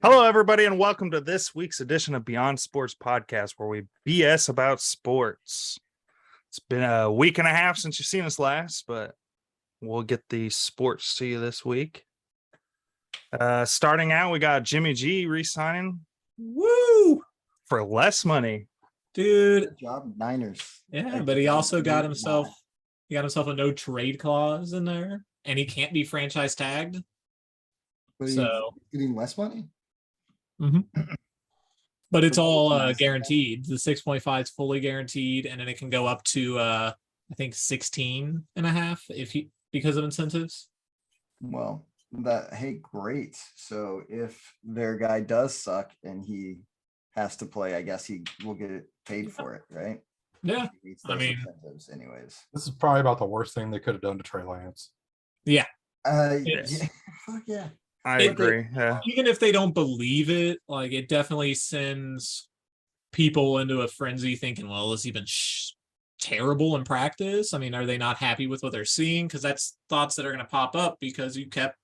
Hello, everybody, and welcome to this week's edition of Beyond Sports Podcast, where we BS about sports. It's been a week and a half since you've seen us last, but we'll get the sports to you this week. Starting out, we got Jimmy G re-signing. Woo! For less money. Dude. Good job, Niners. Yeah, but he also got himself a no trade clause in there, and he can't be franchise tagged. But So he's getting less money? But it's all guaranteed. The 6.5 is fully guaranteed, and then it can go up to I think 16 and a half because of incentives. Well, great. So if their guy does suck and he has to play, I guess he will get it paid for it, right? Yeah. I mean, incentives anyways. This is probably about the worst thing they could have done to Trey Lance. Yeah. Yeah. Fuck yeah. I agree. Yeah. Even if they don't believe it, like it definitely sends people into a frenzy thinking, well, has he been terrible in practice? I mean, are they not happy with what they're seeing? Because that's thoughts that are going to pop up because you kept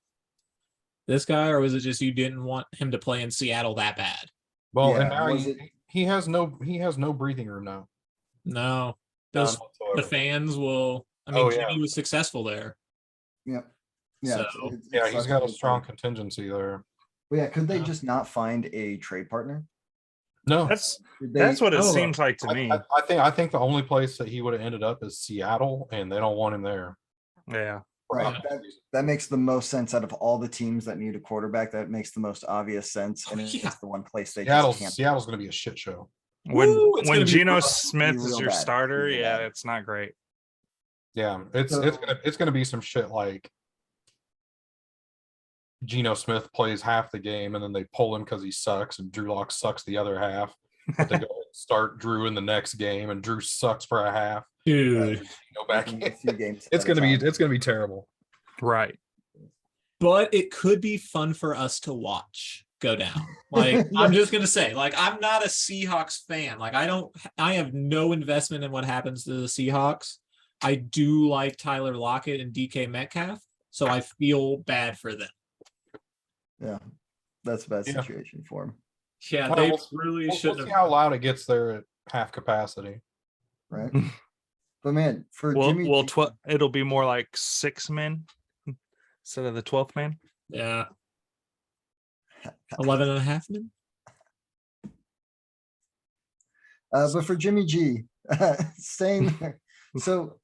this guy, or was it just you didn't want him to play in Seattle that bad? Well, Yeah, and now he has no breathing room now. No. The fans will. I mean, Jimmy was successful there. Yep. Yeah. So, he's got a strong contingency there. Well, yeah, could they just not find a trade partner? No, That's what it seems like to me. I think the only place that he would have ended up is Seattle, and they don't want him there. Yeah. Right. That makes the most sense out of all the teams that need a quarterback. That makes the most obvious sense. And it's the one place they just can't. Seattle's going to be a shit show. When Geno Smith is your bad. starter, it's not great. Yeah, it's gonna be some shit like Geno Smith plays half the game and then they pull him because he sucks, and Drew Lock sucks the other half. But they go and start Drew in the next game, and Drew sucks for a half. Dude, go back a few games. It's gonna be terrible. Right. But it could be fun for us to watch go down. Like I'm just gonna say, like I'm not a Seahawks fan. Like I have no investment in what happens to the Seahawks. I do like Tyler Lockett and DK Metcalf, so I feel bad for them. Yeah, that's a bad situation for him. Yeah, they really shouldn't. We'll see how loud it gets there at half capacity. Right. But man, it'll be more like 6 men instead of the 12th man. Yeah. 11 and a half men. But for Jimmy G, staying there. So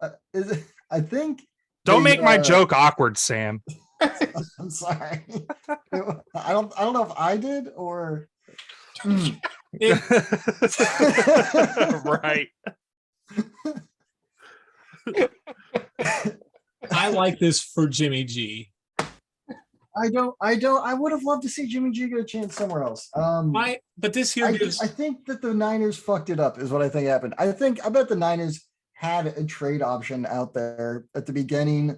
I think. Don't make my joke awkward, Sam. I'm sorry. I don't know if I did or. Right. I like this for Jimmy G. I would have loved to see Jimmy G get a chance somewhere else. But this here I think that the Niners fucked it up is what I think happened. I bet the Niners had a trade option out there at the beginning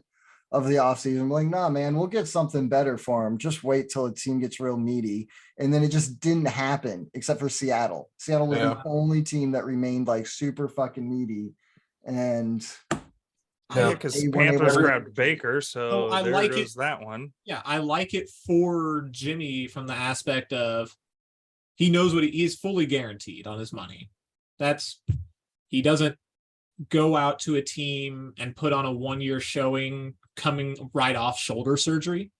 of the offseason. Like, nah, man, we'll get something better for him. Just wait till the team gets real needy. And then it just didn't happen, except for Seattle. Seattle was the only team that remained like super fucking needy. And because Panthers grabbed Baker, so I there like goes that one. Yeah, I like it for Jimmy from the aspect of he knows what he is fully guaranteed on his money. He doesn't go out to a team and put on a 1-year showing coming right off shoulder surgery.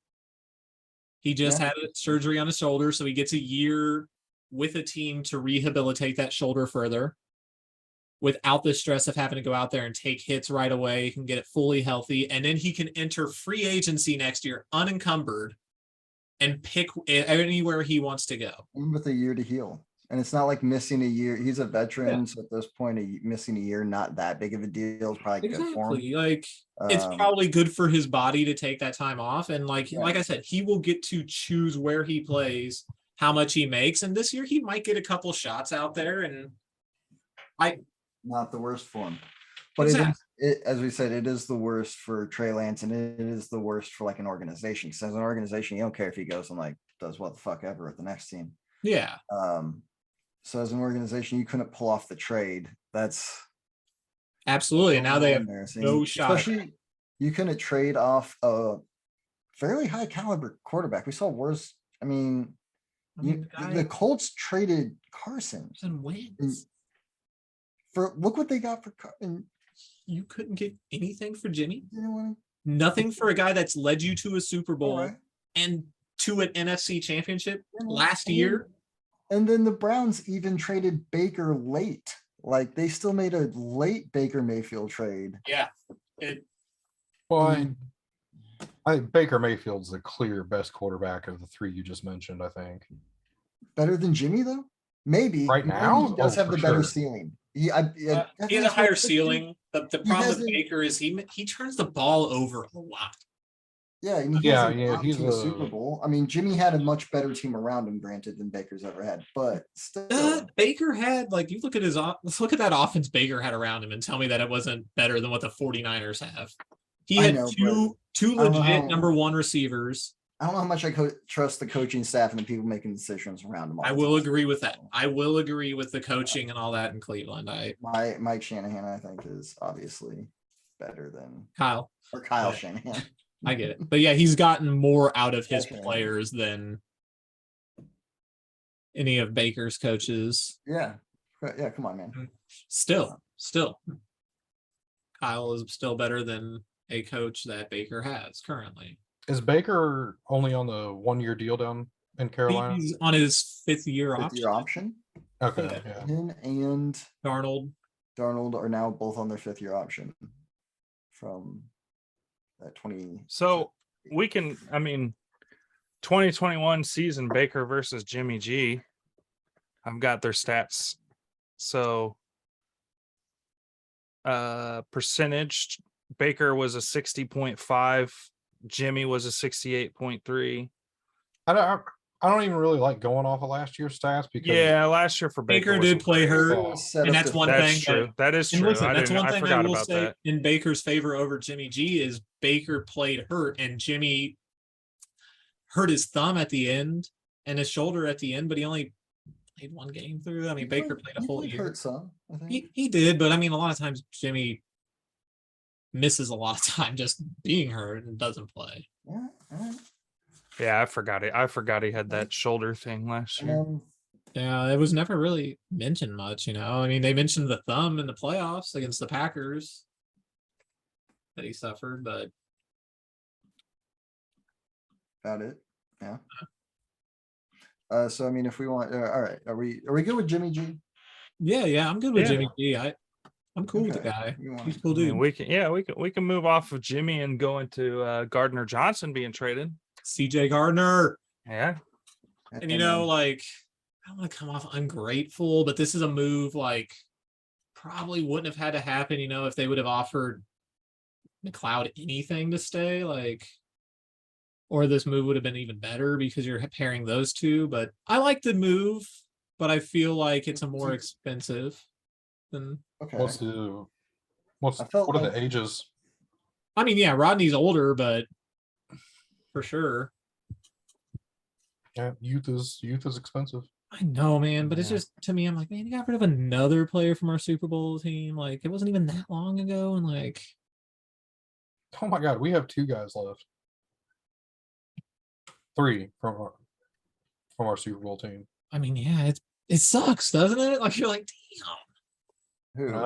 He just had a surgery on his shoulder, so he gets a year with a team to rehabilitate that shoulder further without the stress of having to go out there and take hits right away. He can get it fully healthy, and then he can enter free agency next year unencumbered and pick anywhere he wants to go. With a year to heal. And it's not like missing a year. He's a veteran, so at this point, missing a year, not that big of a deal. It's probably good for him. Like it's probably good for his body to take that time off. And like I said, he will get to choose where he plays, how much he makes. And this year, he might get a couple shots out there, and not the worst for him. But as we said, it is the worst for Trey Lance, and it is the worst for like an organization. Because as an organization, you don't care if he goes and like does what the fuck ever with the next team. Yeah. So as an organization, you couldn't pull off the trade. That's absolutely. And now they have no shot. Especially, you couldn't trade off a fairly high caliber quarterback. We saw worse. I mean, the Colts traded Carson and wins. Look what they got for Carson. You couldn't get anything for Jimmy. Nothing for a guy that's led you to a Super Bowl and to an NFC championship last year. And then the Browns even traded Baker late. Like they still made a late Baker Mayfield trade. Yeah. I think Baker Mayfield's the clear best quarterback of the three you just mentioned, I think. Better than Jimmy, though? Maybe. Right now? He does have the better ceiling. He has a higher ceiling. The problem with Baker is he turns the ball over a lot. Yeah, and he's a Super Bowl. I mean, Jimmy had a much better team around him, granted, than Baker's ever had. But still, Baker had you look at let's look at that offense Baker had around him and tell me that it wasn't better than what the 49ers have. He had two legit number one receivers. I don't know how much I trust the coaching staff and the people making decisions around him. I will agree with that. I will agree with the coaching and all that in Cleveland. Mike Shanahan, I think, is obviously better than Kyle Shanahan. I get it. But yeah, he's gotten more out of his players than any of Baker's coaches. Yeah. Yeah, come on, man. Still. Kyle is still better than a coach that Baker has currently. Is Baker only on the 1-year deal down in Carolina? He's on his fifth year option. Okay. Yeah. Him and Darnold are now both on their 5th-year option from that 20. So we can, 2021 season Baker versus Jimmy G. I've got their stats. So percentage, Baker was a 60.5. Jimmy was a 68.3. I don't even really like going off of last year's stats because last year for Baker did play hurt, and that's one thing. True. That is true. Listen, that's one thing I will say that. In Baker's favor over Jimmy G is Baker played hurt, and Jimmy hurt his thumb at the end and his shoulder at the end, but he only played one game through. Baker played a whole year. Hurt some, I think. He did, but a lot of times Jimmy misses a lot of time just being hurt and doesn't play. Yeah, all right. Yeah, I forgot it. I forgot he had that shoulder thing last year. Yeah, it was never really mentioned much, They mentioned the thumb in the playoffs against the Packers that he suffered, but about it. Yeah. So if we want, all right, are we good with Jimmy G? Yeah, I'm good with Jimmy G. I'm cool with the guy. He's cool dude. We can move off of Jimmy and go into Gardner Johnson being traded. CJ Gardner. Yeah. And I don't want to come off ungrateful, but this is a move probably wouldn't have had to happen, if they would have offered McLeod anything to stay, or this move would have been even better because you're pairing those two. But I like the move, but I feel like it's a more expensive than. Okay. What are the ages? Rodney's older, but for sure. Yeah, youth is expensive. I know, man, but it's just, to me, I'm like, man, you got rid of another player from our Super Bowl team. It wasn't even that long ago, and oh my God, we have 2 guys left. 3 from our Super Bowl team. It sucks, doesn't it? You're like, damn.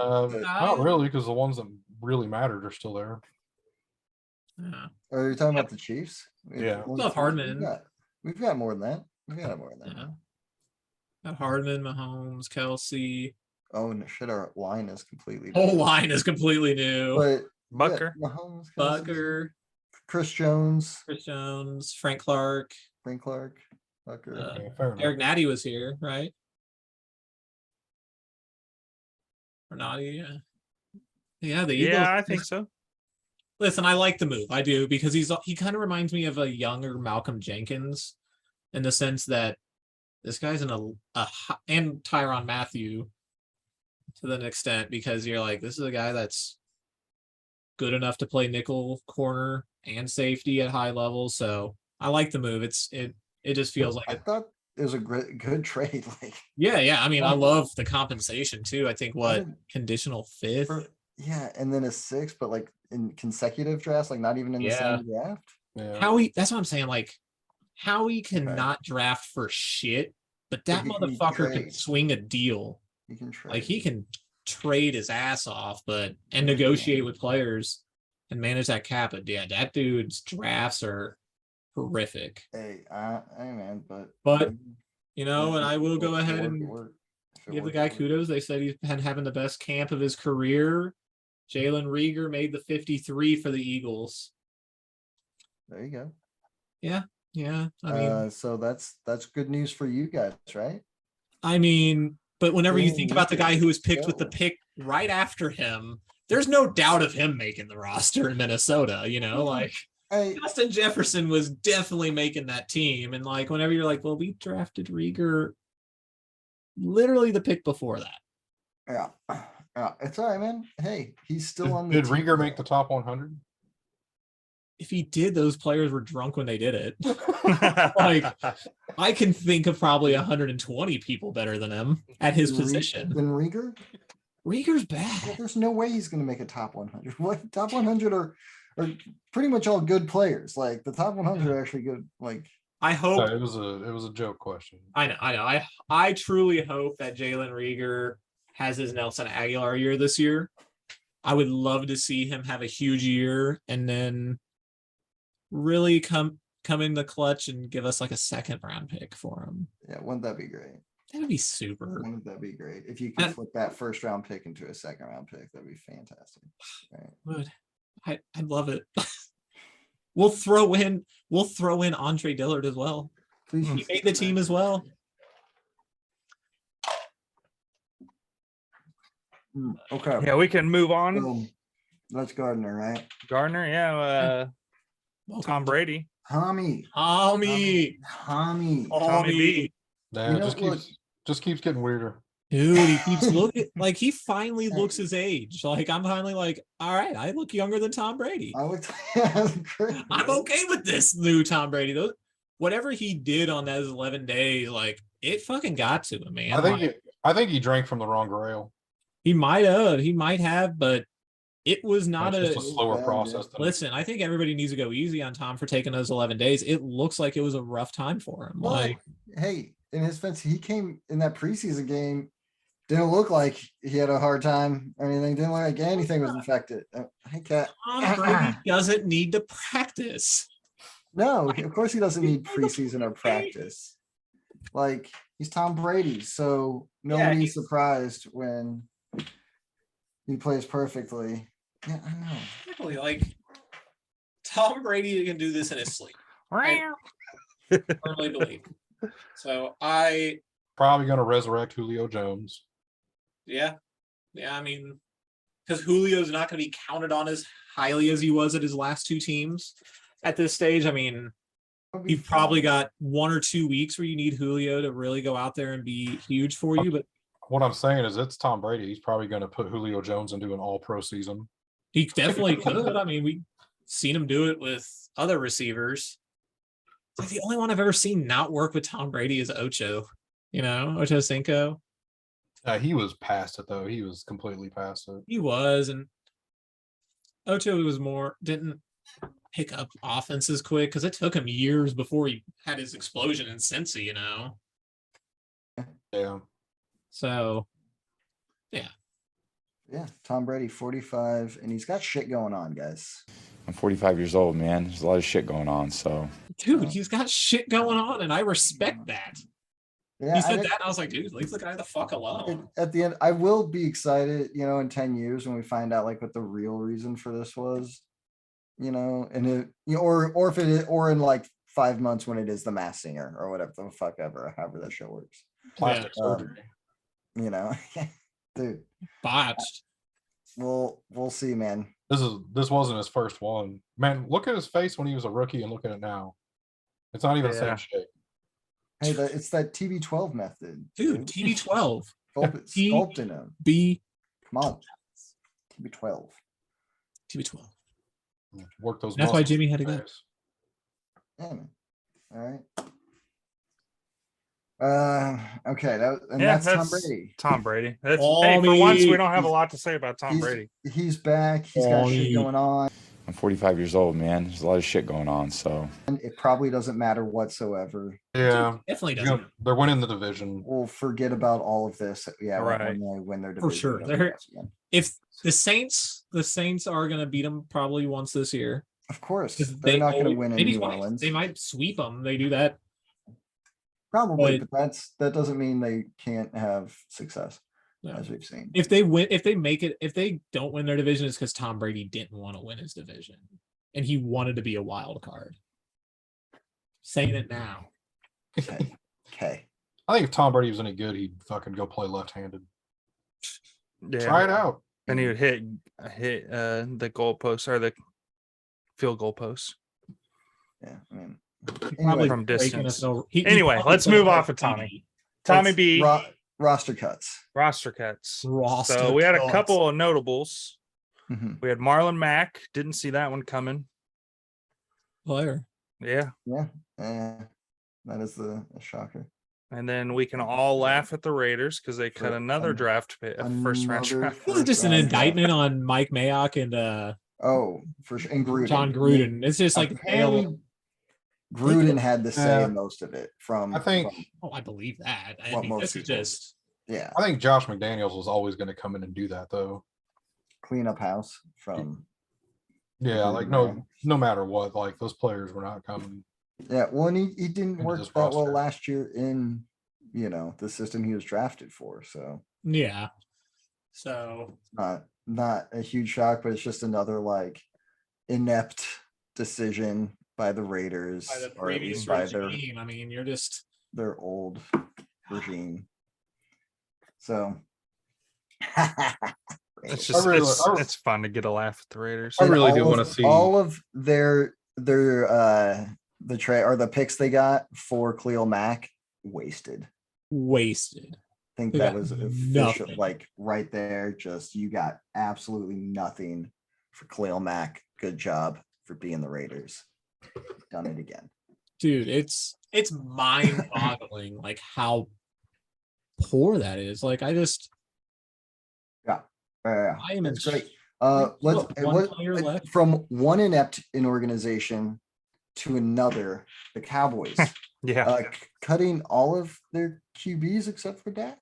Not really, because the ones that really mattered are still there. Yeah. Are you talking about the Chiefs? Yeah. Love Hardman. We've got more than that. Yeah. Got Hardman, Mahomes, Kelsey. Oh, and shit, our line is completely whole line is completely new. But Bucker. Mahomes, Bucker. Chris Jones. Frank Clark. Bucker. Eric Natty was here, right? Or Natty, yeah. The Eagles. Yeah, I think so. Listen, I like the move. I do, because he kind of reminds me of a younger Malcolm Jenkins in the sense that this guy's and Tyrann Mathieu to an extent because you're like, this is a guy that's good enough to play nickel, corner, and safety at high levels. So I like the move. It just feels like I thought it was a good trade. Like, yeah. I mean, I Oh. love the compensation too. I think How did- conditional fifth. yeah, and then a 6, but like in consecutive drafts, like not even in the Yeah. same draft. Yeah. Howie, that's what I'm saying. Like, Howie cannot draft for shit, but that he can motherfucker can trade. swing a deal. You can trade. Like, he can trade his ass off, and negotiate with players and manage that cap. But yeah, that dude's drafts are horrific. Hey, man, but And I will go ahead and If it give the worked, guy it worked. kudos. They said he's been having the best camp of his career. Jalen Rieger made the 53 for the Eagles. There you go. Yeah. I mean, So that's good news for you guys, right? but whenever you Jalen think about the guy Rieger, who was picked with the go. pick right after him, there's no doubt of him making the roster in Minnesota. Like Hey, Justin Jefferson was definitely making that team. And like, whenever you're like, well, we drafted Rieger literally the pick before that. yeah, it's all right, man. Hey, he's still on the Did team, Rieger make though. the top 100? If he did, those players were drunk when they did it. Like, I can think of probably 120 people better than him at his position. Then Rieger? Rieger's Yeah, bad. there's no way he's going to make a top 100. What top 100 are pretty much all good players. Like the top 100 are actually good. Like I hope. It was a joke question. I know. I truly hope that Jalen Rieger has his Nelson Aguilar year this year. I would love to see him have a huge year and then really come in the clutch and give us like a second round pick for him. yeah, wouldn't that be great? That would be super. Wouldn't that be great? If you could flip that first round pick into a second round pick, that'd be fantastic. Right. Would. I'd love it. We'll throw in Andre Dillard as well. Please, He made the team as well. Okay. Yeah, we can move on. So, that's Gardner, right? Gardner, Tom Brady. Tommy. Tommy B. Yeah, You know, just keeps getting weirder. Dude, he keeps looking like he finally looks his age. Like I'm finally like, all right, I look younger than Tom Brady. I looked. Great, I'm okay with this new Tom Brady. Whatever he did on those 11 days, like it fucking got to him, man. I think he drank from the wrong grail. He might have, but it was not It's just a slower process. Listen, I think everybody needs to go easy on Tom for taking those 11 days. It looks like it was a rough time for him. But, Like, hey, in his defense, he came in that preseason game. Didn't look like he had a hard time or anything. Didn't look like anything was infected. Hey, Cat. Tom Brady doesn't need to practice. No, of course he doesn't need preseason or practice. Like he's Tom Brady, so nobody's surprised when he plays perfectly. Yeah, I know. Exactly. Like Tom Brady can do this in his sleep. I firmly believe. So probably going to resurrect Julio Jones. Yeah. I mean, because Julio's not going to be counted on as highly as he was at his last two teams at this stage. I mean, you've probably got 1 or 2 weeks where you need Julio to really go out there and be huge for you. But what I'm saying is it's Tom Brady. He's probably going to put Julio Jones into an all-pro season. He definitely could. I mean, we've seen him do it with other receivers. It's like the only one I've ever seen not work with Tom Brady is Ocho. Ocho Cinco. He was past it, though. He was completely past it. He was, and Ocho didn't pick up offenses quick because it took him years before he had his explosion in Cincy, Yeah. So, yeah. Yeah, Tom Brady, 45, and he's got shit going on, guys. I'm 45 years old, man. There's a lot of shit going on. So, dude, he's got shit going on, and I respect that. Yeah, he said that, and I was like, dude, leave the guy the fuck alone. At the end, I will be excited, in 10 years when we find out like what the real reason for this was, and it, or if it is, or in like 5 months when it is the Masked Singer or whatever the fuck ever, however that show works. Plastic surgery. Dude. Botched. We'll see, man. This wasn't his first one. Man, look at his face when he was a rookie and look at it now. It's not even the same shape. Hey, it's that TB12 method. Dude, TB12. Sculpting him. Come on. TB12. TB12. Work those. That's why muscles. Jimmy had to go. Nice. Yeah, man. All right. Okay, Yeah, that's Tom Brady. Tom Brady. That's Oh, hey, for once we me. don't have a lot to say about Tom Brady. He's back. He's got shit going on. I'm 45 years old, man. There's a lot of shit going on. So It probably doesn't matter whatsoever. Yeah, Definitely you doesn't. know, they're winning the division. We'll forget about all of this. Yeah, like Right. when they win their For division. sure. they'll be They're- us again. If the Saints are going to beat them probably once this year. Of course, 'Cause they're not going to always- win in maybe New twice. Orleans. They might sweep them. They do that. Probably, but- but that doesn't mean they can't have success, No. as we've seen. If they win, if they make it, if they don't win their division, it's because Tom Brady didn't want to win his division, and he wanted to be a wild card. Saying it now. Okay. Okay. I think if Tom Brady was any good, he'd fucking go play left-handed. Yeah. Try it out. And he would hit the goalpost or the field goal post. Yeah. I mean, Probably anyway, from breaking distance. us over. He Anyway, probably let's played move like off of Tommy. 80. Tommy let's B roster cuts. roster cuts. Roster So we had a cuts. couple of notables. Mhm. We had Marlon Mack. Didn't see that one coming. Player. Yeah. Yeah. That is a shocker. And then we can all laugh at the Raiders because they cut For another draft pick, a first round another draft. This is just an round indictment on Mike Mayock and Oh, for sure. And Gruden. John Gruden. It's just like, Apparently, Gruden had the say in most of it. I think- oh, I believe that. I What mean, most this is people- just yeah, I think Josh McDaniels was always going to come in and do that, though. clean up house from. Yeah, Gruden, like man. no matter what, like those players were not coming. Yeah, well, and he didn't Into work this that well roster. last year in, the system he was drafted for. So yeah. So not a huge shock, but it's just another like inept decision by the Raiders, by the or at previous least by regime, I mean, you're just their old regime. So It's I just really- it's fun to get a laugh at the Raiders. I And really do all wanna of- see- all of their the trade or the picks they got for Khalil Mack wasted. wasted. I think They that got was official, nothing. like right there. Just you got absolutely nothing for Khalil Mack. Good job for being the Raiders. Done it again. Dude, it's mind-boggling like how poor that is. Like I just I am in It's great. What, Let's one player left? from one inept in organization to another. The Cowboys Yeah. cutting all of their QBs except for Dak.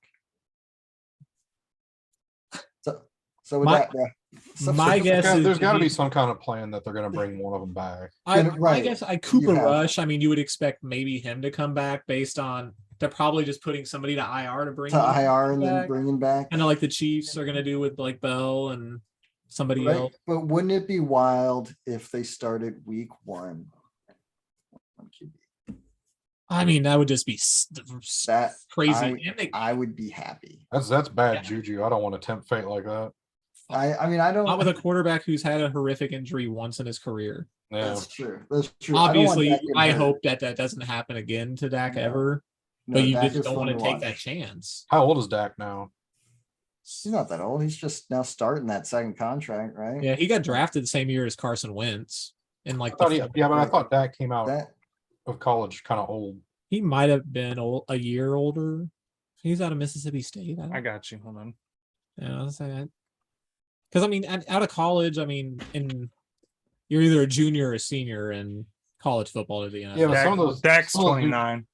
So with My- that, bro. my guess is There's got to he- be some kind of plan that they're going to bring one of them back. I Right. guess Cooper have- Rush. I mean, you would expect maybe him to come back based on they're probably just putting somebody to IR to bring to him IR and then back. bringing back. Kind of like the Chiefs are going to do with like Bell and somebody Right? else. But wouldn't it be wild if they started week one? on QB? I mean, that would just be That crazy. And they, I would be happy. That's bad Yeah. juju. I don't want to tempt fate like that. I mean I don't. not with a quarterback who's had a horrific injury once in his career. Yeah. That's true. That's true. I don't want Obviously, Dak getting I hurt. hope that doesn't happen again to Dak No. ever. No, But you Dak just is don't fun want to take watch. that chance. How old is Dak now? He's not that old. He's just now starting that second contract, right? Yeah, he got drafted the same year as Carson Wentz. In like I thought the, but I thought Dak came out That of college kind of old. he might have been a year older. He's out of Mississippi State. I got you. Hold on. Yeah, I'll say that. Because I mean, out of college, I mean, you're either a junior or a senior in college football to the NFL. Yeah, but some of those- Dak's some of those 29.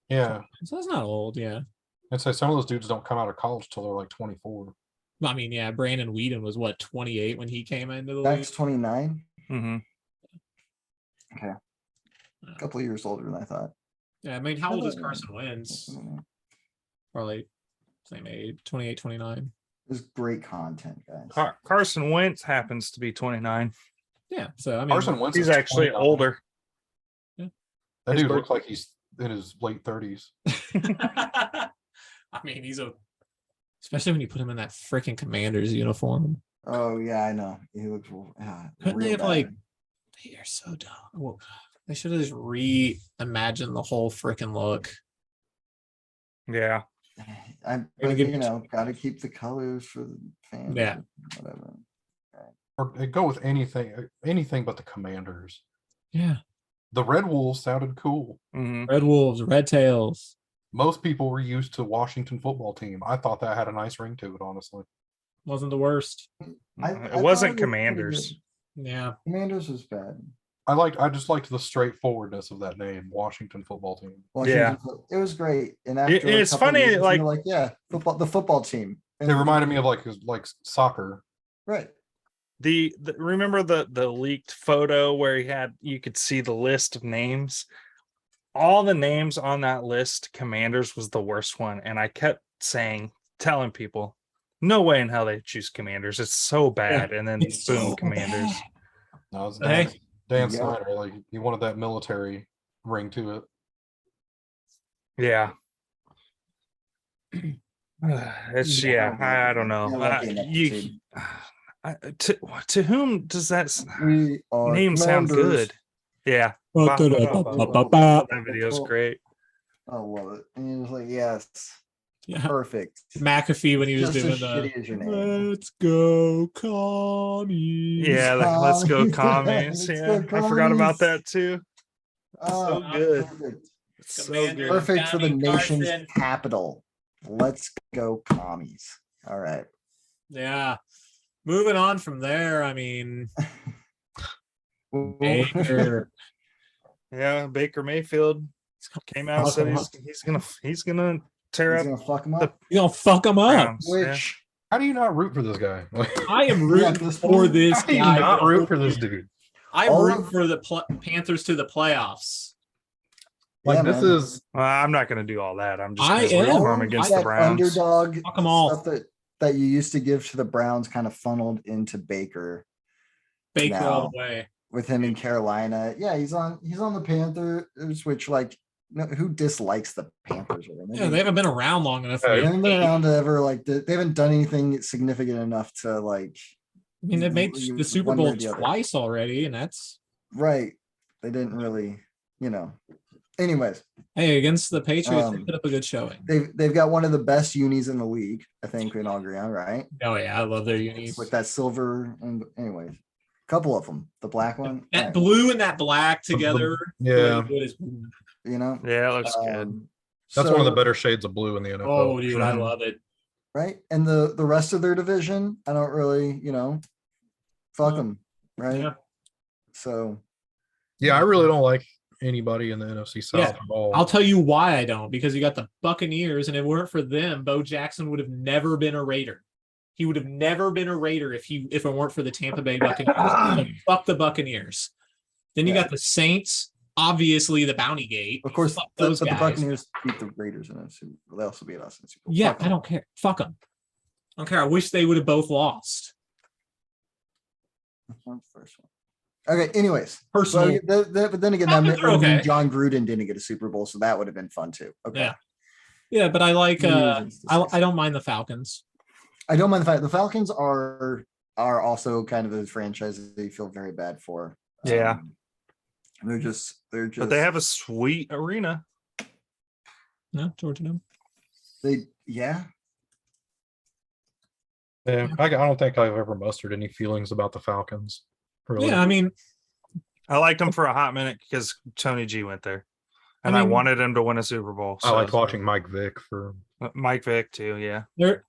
Yeah. So that's not old, yeah. I'd say some of those dudes don't come out of college till they're like 24. I mean, yeah, Brandon Whedon was what 28 when he came into the Dak's league. 29, Mm-hmm. a couple of years older than I thought. Yeah, I mean, how old is Carson Wentz? Probably same age, 28, 29. There's great content, guys. Carson Wentz happens to be 29. Yeah, so I mean, Carson Wentz He's is actually 29. older. That his dude birth- looks like he's in his late 30s. I mean, especially when you put him in that freaking Commander's uniform. Oh yeah, I know. He looks Couldn't they real have bad. like? They are so dumb. Well, they should have just reimagined the whole freaking look. Yeah. I'm, Gonna but give you you- know, got to keep the colors for the fans. Yeah. Whatever. Or go with anything but the Commanders. Yeah. The Red Wolves sounded cool. Mhm. Red Wolves, Red Tails. Most people were used to Washington football team. I thought that had a nice ring to it, honestly. Wasn't the worst. I It thought wasn't it was pretty Commanders. good. Yeah. Commanders was bad. I just liked the straightforwardness of that name, Washington football team. Washington, it was great. And after It's a couple funny, years, you're like- like, yeah, the football team. It reminded me of like soccer. Right. The remember the leaked photo where you could see the list of names. All the names on that list, Commanders was the worst one, and I kept telling people, no way in hell they choose Commanders. It's so bad, and then It's boom, so Commanders. bad. That was Hey. Dan Yeah. Snyder. Like he wanted that military ring to it. Yeah. It's I don't know. You're lucky enough To whom does that We are name sound Commanders. good? Yeah, Ba-da-da-ba-ba-ba. that video's great. I love it. And he was like, yes, Yeah. perfect. McAfee when he was Just doing as the shitty as your name. Let's go commies. Yeah, let's go Commies. commies. Let's Yeah, go I forgot about commies. that too. Oh, good. perfect. So Commander. good. Perfect for the Johnny nation's Carson. capital. Let's go commies. All right. Yeah. Moving on from there, I mean, Baker. Yeah, Baker Mayfield came out and Fuck said him he's gonna tear He's up gonna fuck him the up. You gonna fuck him up. Browns. Yeah. Which How do you not root for this guy? I am Yeah, rooting this for one- this How do you guy. not root for this dude? I'm All rooting of- for the Panthers to the playoffs. Like Yeah, this man. is Well, I'm not gonna do all that. I'm just I gonna root am. for him against that the Browns. underdog Fuck 'em all. stuff that you used to give to the Browns kind of funneled into Baker Baker all No. the way. with him in Carolina. Yeah, he's on the Panthers, which like who dislikes the Panthers? Yeah, they haven't been around long enough. Yeah, They For haven't me. been around to ever like they haven't done anything significant enough to like I mean, they've made you- the Super one way Bowl or the other. twice already, and that's right. They didn't really, Anyways, hey against the Patriots. They Um, put up a good showing. they've got one of the best unis in the league. I think we can all agree on, right? Oh yeah, I love their unis. With that silver and anyways, couple of them. The black one, That right, blue and that black together. yeah. really good. Yeah, it looks good. That's one of the so- better shades of blue in the NFL. Oh, dude, I Mhm. love it. right? And the rest of their division, I don't really, fuck No. them, right? Yeah. So Yeah, I really don't like anybody in the NFC South Yeah, at all. I'll tell you why I don't, because you got the Buccaneers, and if it weren't for them, Bo Jackson would have never been a Raider. He would have never been a Raider if it weren't for the Tampa Bay Buccaneers. So fuck the Buccaneers. Then you Yeah. got the Saints, obviously the Bounty Gate. of course, Fuck but those the guys. Buccaneers beat the Raiders in a Super Bowl. They also beat us in a Super Bowl. Yeah, Fuck I 'em. don't care. Fuck them. I don't care. I wish they would have both lost. That's not the first one. Okay. Anyways, Personal. but then again, that Falcons are would mean okay. John Gruden didn't get a Super Bowl, so that would have been fun too. Okay. Yeah. Yeah, but I like. I don't mind the Falcons. I don't mind the fact the Falcons are also kind of a franchise that you feel very bad for. Yeah. They're just But they have a sweet arena. No, Georgia. No. yeah. Yeah, I don't think I've ever mustered any feelings about the Falcons. Really. Yeah, I mean, I liked them for a hot minute because Tony G went there, and I mean- wanted him to win a Super Bowl. I liked watching Mike Vick for Mike Vick too. Yeah,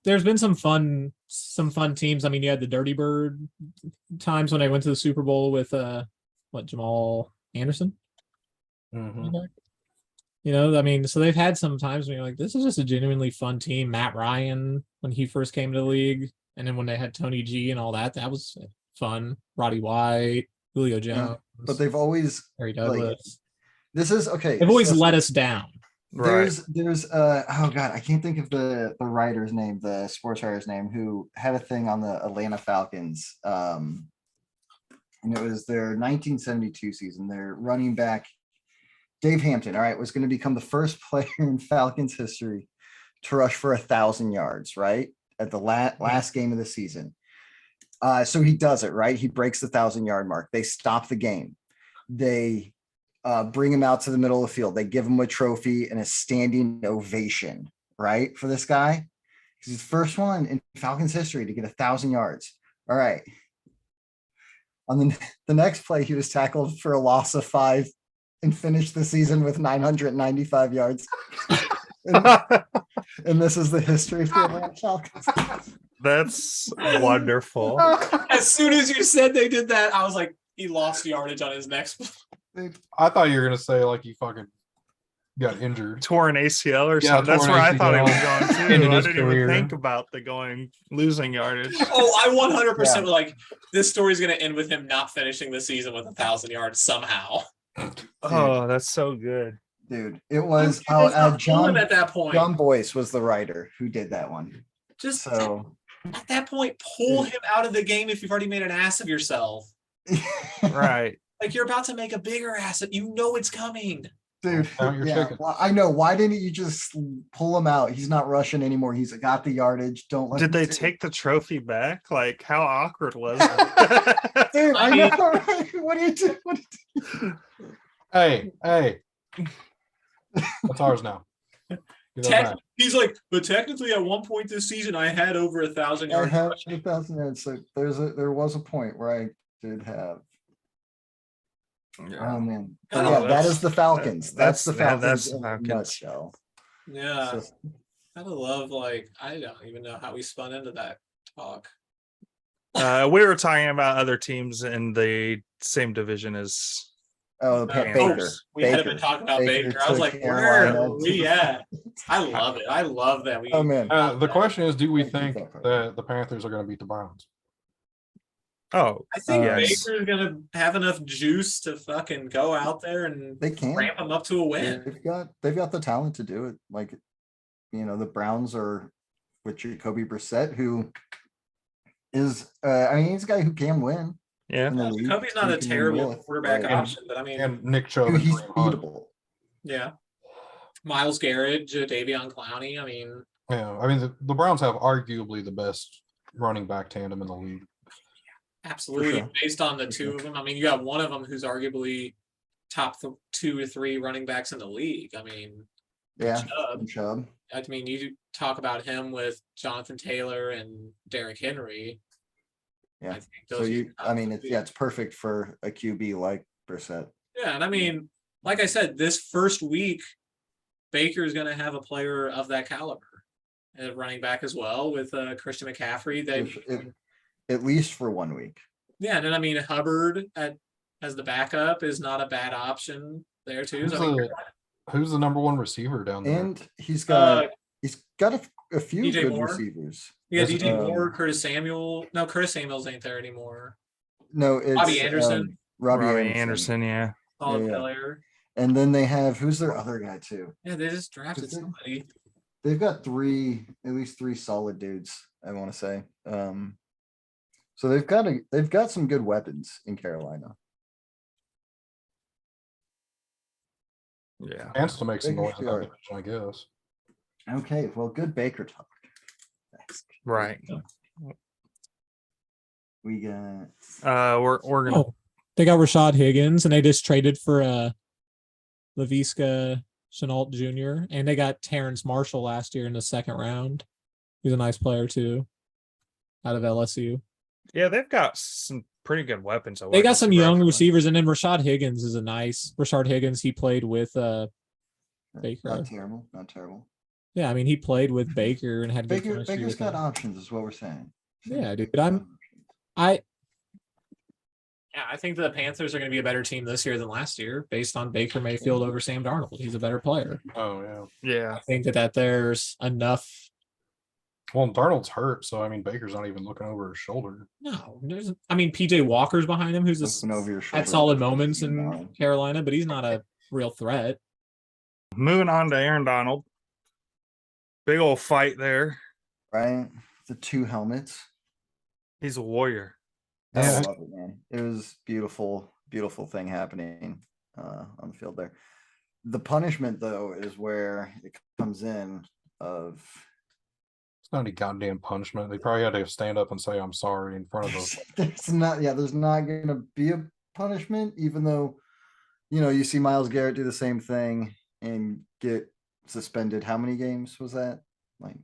there's been some fun teams. I mean, you had the Dirty Bird times when I went to the Super Bowl with Jamal Anderson. Mhm. I mean, so they've had some times when you're like, this is just a genuinely fun team. Matt Ryan when he first came to the league, and then when they had Tony G and all that, that was fun. Roddy White, Julio Jones, But they've always Harry Douglas. this is okay. They've always so let us down. right. there's oh god, I can't think of the writer's name, the sports writer's name, who had a thing on the Atlanta Falcons. And it was their 1972 season. Their running back, Dave Hampton, all right, was going to become the first player in Falcons history to rush for 1,000 yards, right? At the last game of the season. So he does it, right? He breaks the 1,000-yard mark. They stop the game. They bring him out to the middle of the field. They give him a trophy and a standing ovation, right, for this guy. He's the first one in Falcons history to get 1,000 yards. All right. On the next play, he was tackled for a loss of 5 and finished the season with 995 yards. And this is the history of the Atlanta Falcons. That's wonderful. As soon as you said they did that, I was like, he lost yardage on his next. I thought you were gonna say like he fucking got injured. Tore an ACL or Yeah, something. That's tore where an I thought he was ACL. going to. Ended I his didn't career. even think about the losing yardage. Oh, I 100% was like, this story's going to end with him not finishing the season with 1,000 yards somehow. Oh, that's so good. Dude, it was It's not John at that point. John Boyce was the writer who did that one. Just So at that point, pull him out of the game if you've already made an ass of yourself. Right. Like you're about to make a bigger ass. You know it's coming. dude, Count your yeah, chickens. well, I know. Why didn't you just pull him out? He's not rushing anymore. He's got the yardage. Don't let Did him they do it. take the trophy back? Like, how awkward was it? Dude, I I mean- know. Right? What do you do? What do you do? Hey, that's ours now. Give that back. He's like, but technically at one point this season, I had over 1,000 I yards. have rushing. 2,000 yards. So there was a point where I did have. Oh man, but Oh, yeah, that that's- is the Falcons. That's the that's Falcons the in a Falcons. nutshell. Yeah. So, I love, like, I don't even know how we spun into that talk. We were talking about other teams in the same division as oh, Panthers. Baker. We hadn't been talking about Baker. I was took like, Carolina where are we to- at? I love it. I love that. Oh man, The question is, do we Thank you, think Falcons. that the Panthers are going to beat the Browns? oh I think yes. Baker's gonna have enough juice to fucking go out there and they can. ramp him up to a win. They've got the talent to do it. Like, the Browns are with Jacoby Brissett, who is he's a guy who can win Yeah. in the league. Jacoby's not who a can win terrible with, quarterback like, option, but I mean, And Nick Chubb who and he's Kareem Hunt. beatable. yeah. Miles Garrett, Jadeveon Clowney. I mean, Yeah, I mean the Browns have arguably the best running back tandem in the league. absolutely sure. based on the For two sure. of them. I mean, you got one of them who's arguably top 2 or 3 running backs in the league. I mean, Yeah, Chubb. and Chubb. I mean, you talk about him with Jonathan Taylor and Derrick Henry. Yeah. I think So those are your top three. it's perfect for a QB like Brissett. Yeah, and I mean, like I said, this first week, Baker is going to have a player of that caliber at running back as well with Christian McCaffrey. At least for 1 week. Yeah, and then I mean Hubbard as the backup is not a bad option there too. So, I mean, Who's the number one receiver down there? And he's got a few DJ good Moore? receivers. you got This- DJ Moore, Curtis Samuel. No, Curtis Samuels ain't there anymore. No, it's Robbie Anderson. Robbie, Robbie Anderson. Anderson, yeah. Solid Yeah. player. And then they have who's their other guy too? Yeah, they just drafted Is it- somebody. They've got at least three solid dudes, I want to say. So they've got some good weapons in Carolina. Yeah. Chance to make some Baker noise in that Fiore. division, I guess. Okay, well, good Baker talk. Next. Right. We got We're gonna Oh, they got Rashad Higgins, and they just traded for Laviska Chenault Jr. And they got Terrence Marshall last year in the second round. He's a nice player too, out of LSU. yeah, they've got some pretty good weapons. at They wide got some receiver, young actually. receivers, and then Rashad Higgins is a nice Rashad Higgins. He played with Baker. not terrible, not terrible. Yeah, I mean he played with Baker and had good chemistry Baker's with got him. options, is what we're saying. Yeah, dude, Yeah, I think the Panthers are going to be a better team this year than last year based on Baker Mayfield over Sam Darnold. He's a better player. Oh yeah. Yeah. I think that there's enough. Well, Darnold's hurt, so I mean Baker's not even looking over his shoulder. No, I mean PJ Walker's behind him, who's Looking over your shoulder. had solid moments in Darnold. Carolina, but he's not a real threat. Moving on to Aaron Donald. Big old fight there. Right? The two helmets. He's a warrior. I Yeah. love it, man. It was beautiful, beautiful thing happening on the field there. The punishment, though, is where it comes in of It's not any goddamn punishment. They probably had to stand up and say I'm sorry in front of the there's not gonna be a punishment, even though you see Miles Garrett do the same thing and get suspended. How many games was that? Like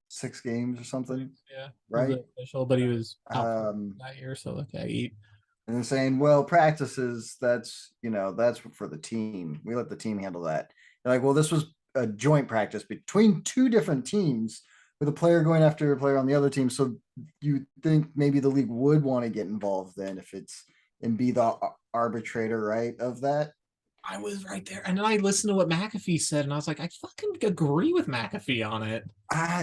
6 games or something, Yeah, right? wasn't official, but he was out for Um, that year. So like, yeah, he, and they're saying, well, practices, that's, that's for the team. We let the team handle that. They're like, well, this was a joint practice between 2 different teams with a player going after a player on the other team. So you think maybe the league would want to get involved then if it's and be the arbitrator, right, of that. I was right there, and then I listened to what McAfee said, and I was like, I fucking agree with McAfee on it.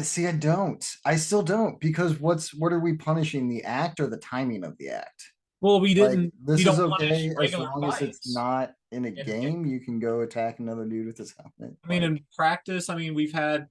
See, I don't. I still don't, because what are we punishing, the act or the timing of the act? Well, we Like, didn't. this we is don't punish okay as regular long as it's fights. not in a And- game. You can go attack another dude with his helmet. I mean, Like, in practice, I mean, we've had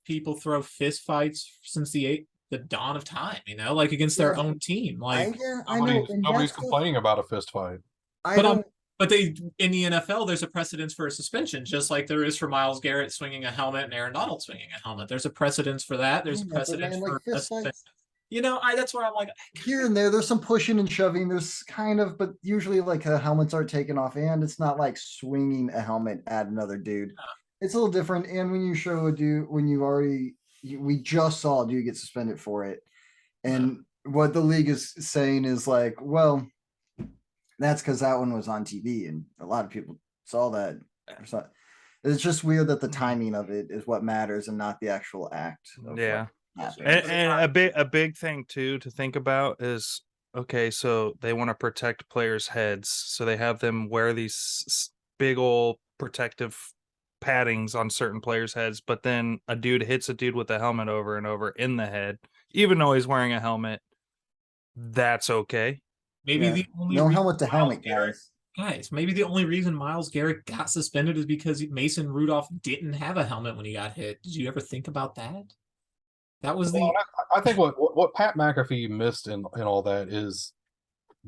people throw fist fights since the dawn of time. Like against their Yeah. own team. Like, I know. And Nobody's that's the- complaining about a fist fight. I But don't. but they in the NFL, there's a precedence for a suspension, just like there is for Myles Garrett swinging a helmet and Aaron Donald swinging a helmet. There's a precedence for that. There's a Yeah, but precedence man, like, for a fist suspension. fights- That's where I'm like, Here and there's some pushing and shoving. There's kind of, but usually like the helmets are taken off, and it's not like swinging a helmet at another dude. It's a little different. And when you show a dude, when we just saw a dude get suspended for it, and what the league is saying is like, well, that's because that one was on TV and a lot of people saw that. So it's just weird that the timing of it is what matters and not the actual act. Of Yeah. what happened. And a big thing too to think about is, okay, so they want to protect players' heads, so they have them wear these big old protective paddings on certain players' heads, but then a dude hits a dude with a helmet over and over in the head, even though he's wearing a helmet. That's okay. maybe Yeah. the only No reason helmet to Myles helmet, Garrett- guys. maybe the only reason Myles Garrett got suspended is because Mason Rudolph didn't have a helmet when he got hit. Did you ever think about that? That was the Well, I think what Pat McAfee missed in all that is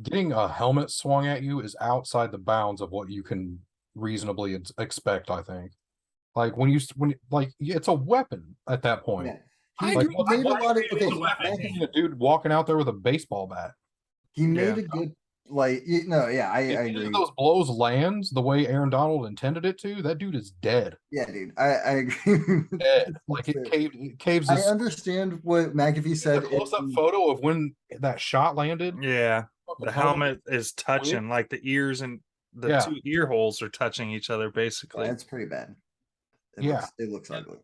getting a helmet swung at you is outside the bounds of what you can reasonably expect. I think, like when it's a weapon at that point. Yeah. I He agree. made a lot of, It's a okay, weapon. Imagine a dude walking out there with a baseball bat. he made Yeah. a good, like, I If any agree. of those blows lands the way Aaron Donald intended it to, that dude is dead. Yeah, dude, I agree. Dead. Like it caves I his understand what McAfee said. a close-up photo of when that shot landed. Yeah. The helmet is touching, like the ears and the Yeah. 2 ear holes are touching each other basically. That's pretty bad. Yeah. It looks ugly.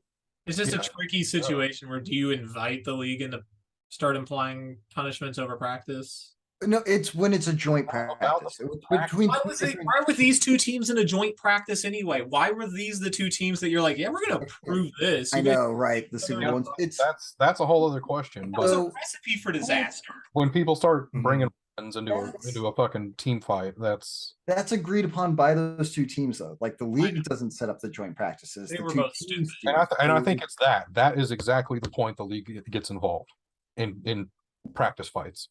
It's just Yeah. a tricky situation where do you invite the league into start implying punishments over practice? No, it's when it's a joint About the practice. It's practice. between Why two was it, different- why were these 2 teams in a joint practice anyway? Why were these the 2 teams that you're like, yeah, we're gonna prove this? I You guys- know, right? The Super Bowl. It's That's a whole other question. That was But a recipe for disaster. when people start Mhm. bringing weapons That's- into a fucking team fight, that's agreed upon by those 2 teams, though. Like the league doesn't set up the joint practices. They The were 2 both teams stupid. do. and I think it's that is exactly the point the league gets involved in practice fights.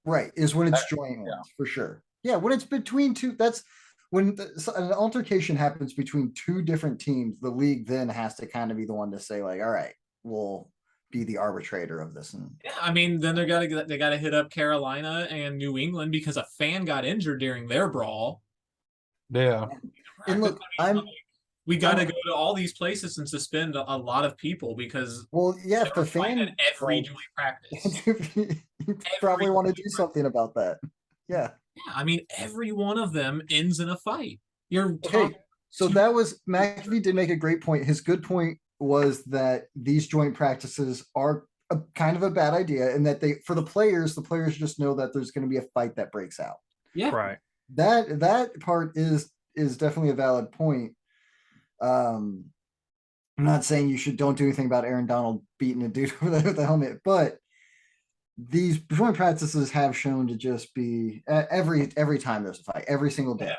Right, is when it's That- joint ones, for sure. Yeah, when it's between 2, that's when an altercation happens between 2 different teams, the league then has to kind of be the one to say, like, all right, we'll be the arbitrator of this. And Yeah, I mean, then they gotta hit up Carolina and New England because a fan got injured during their brawl. Yeah. And look, We got to I'm- go to all these places and suspend a lot of people because well, yeah, they if were the fighting fan at every like, joint practice. you probably want to do something about that. Yeah. Yeah, I mean, every one of them ends in a fight. You're Okay. talking So two- that was McAfee did make a great point. His good point was that these joint practices are a kind of a bad idea, and that for the players just know that there's going to be a fight that breaks out. yeah. Right. That part is definitely a valid point. I'm not saying you don't do anything about Aaron Donald beating a dude with the helmet, but these joint practices have shown to just be every time there's a fight, every single day. Yeah.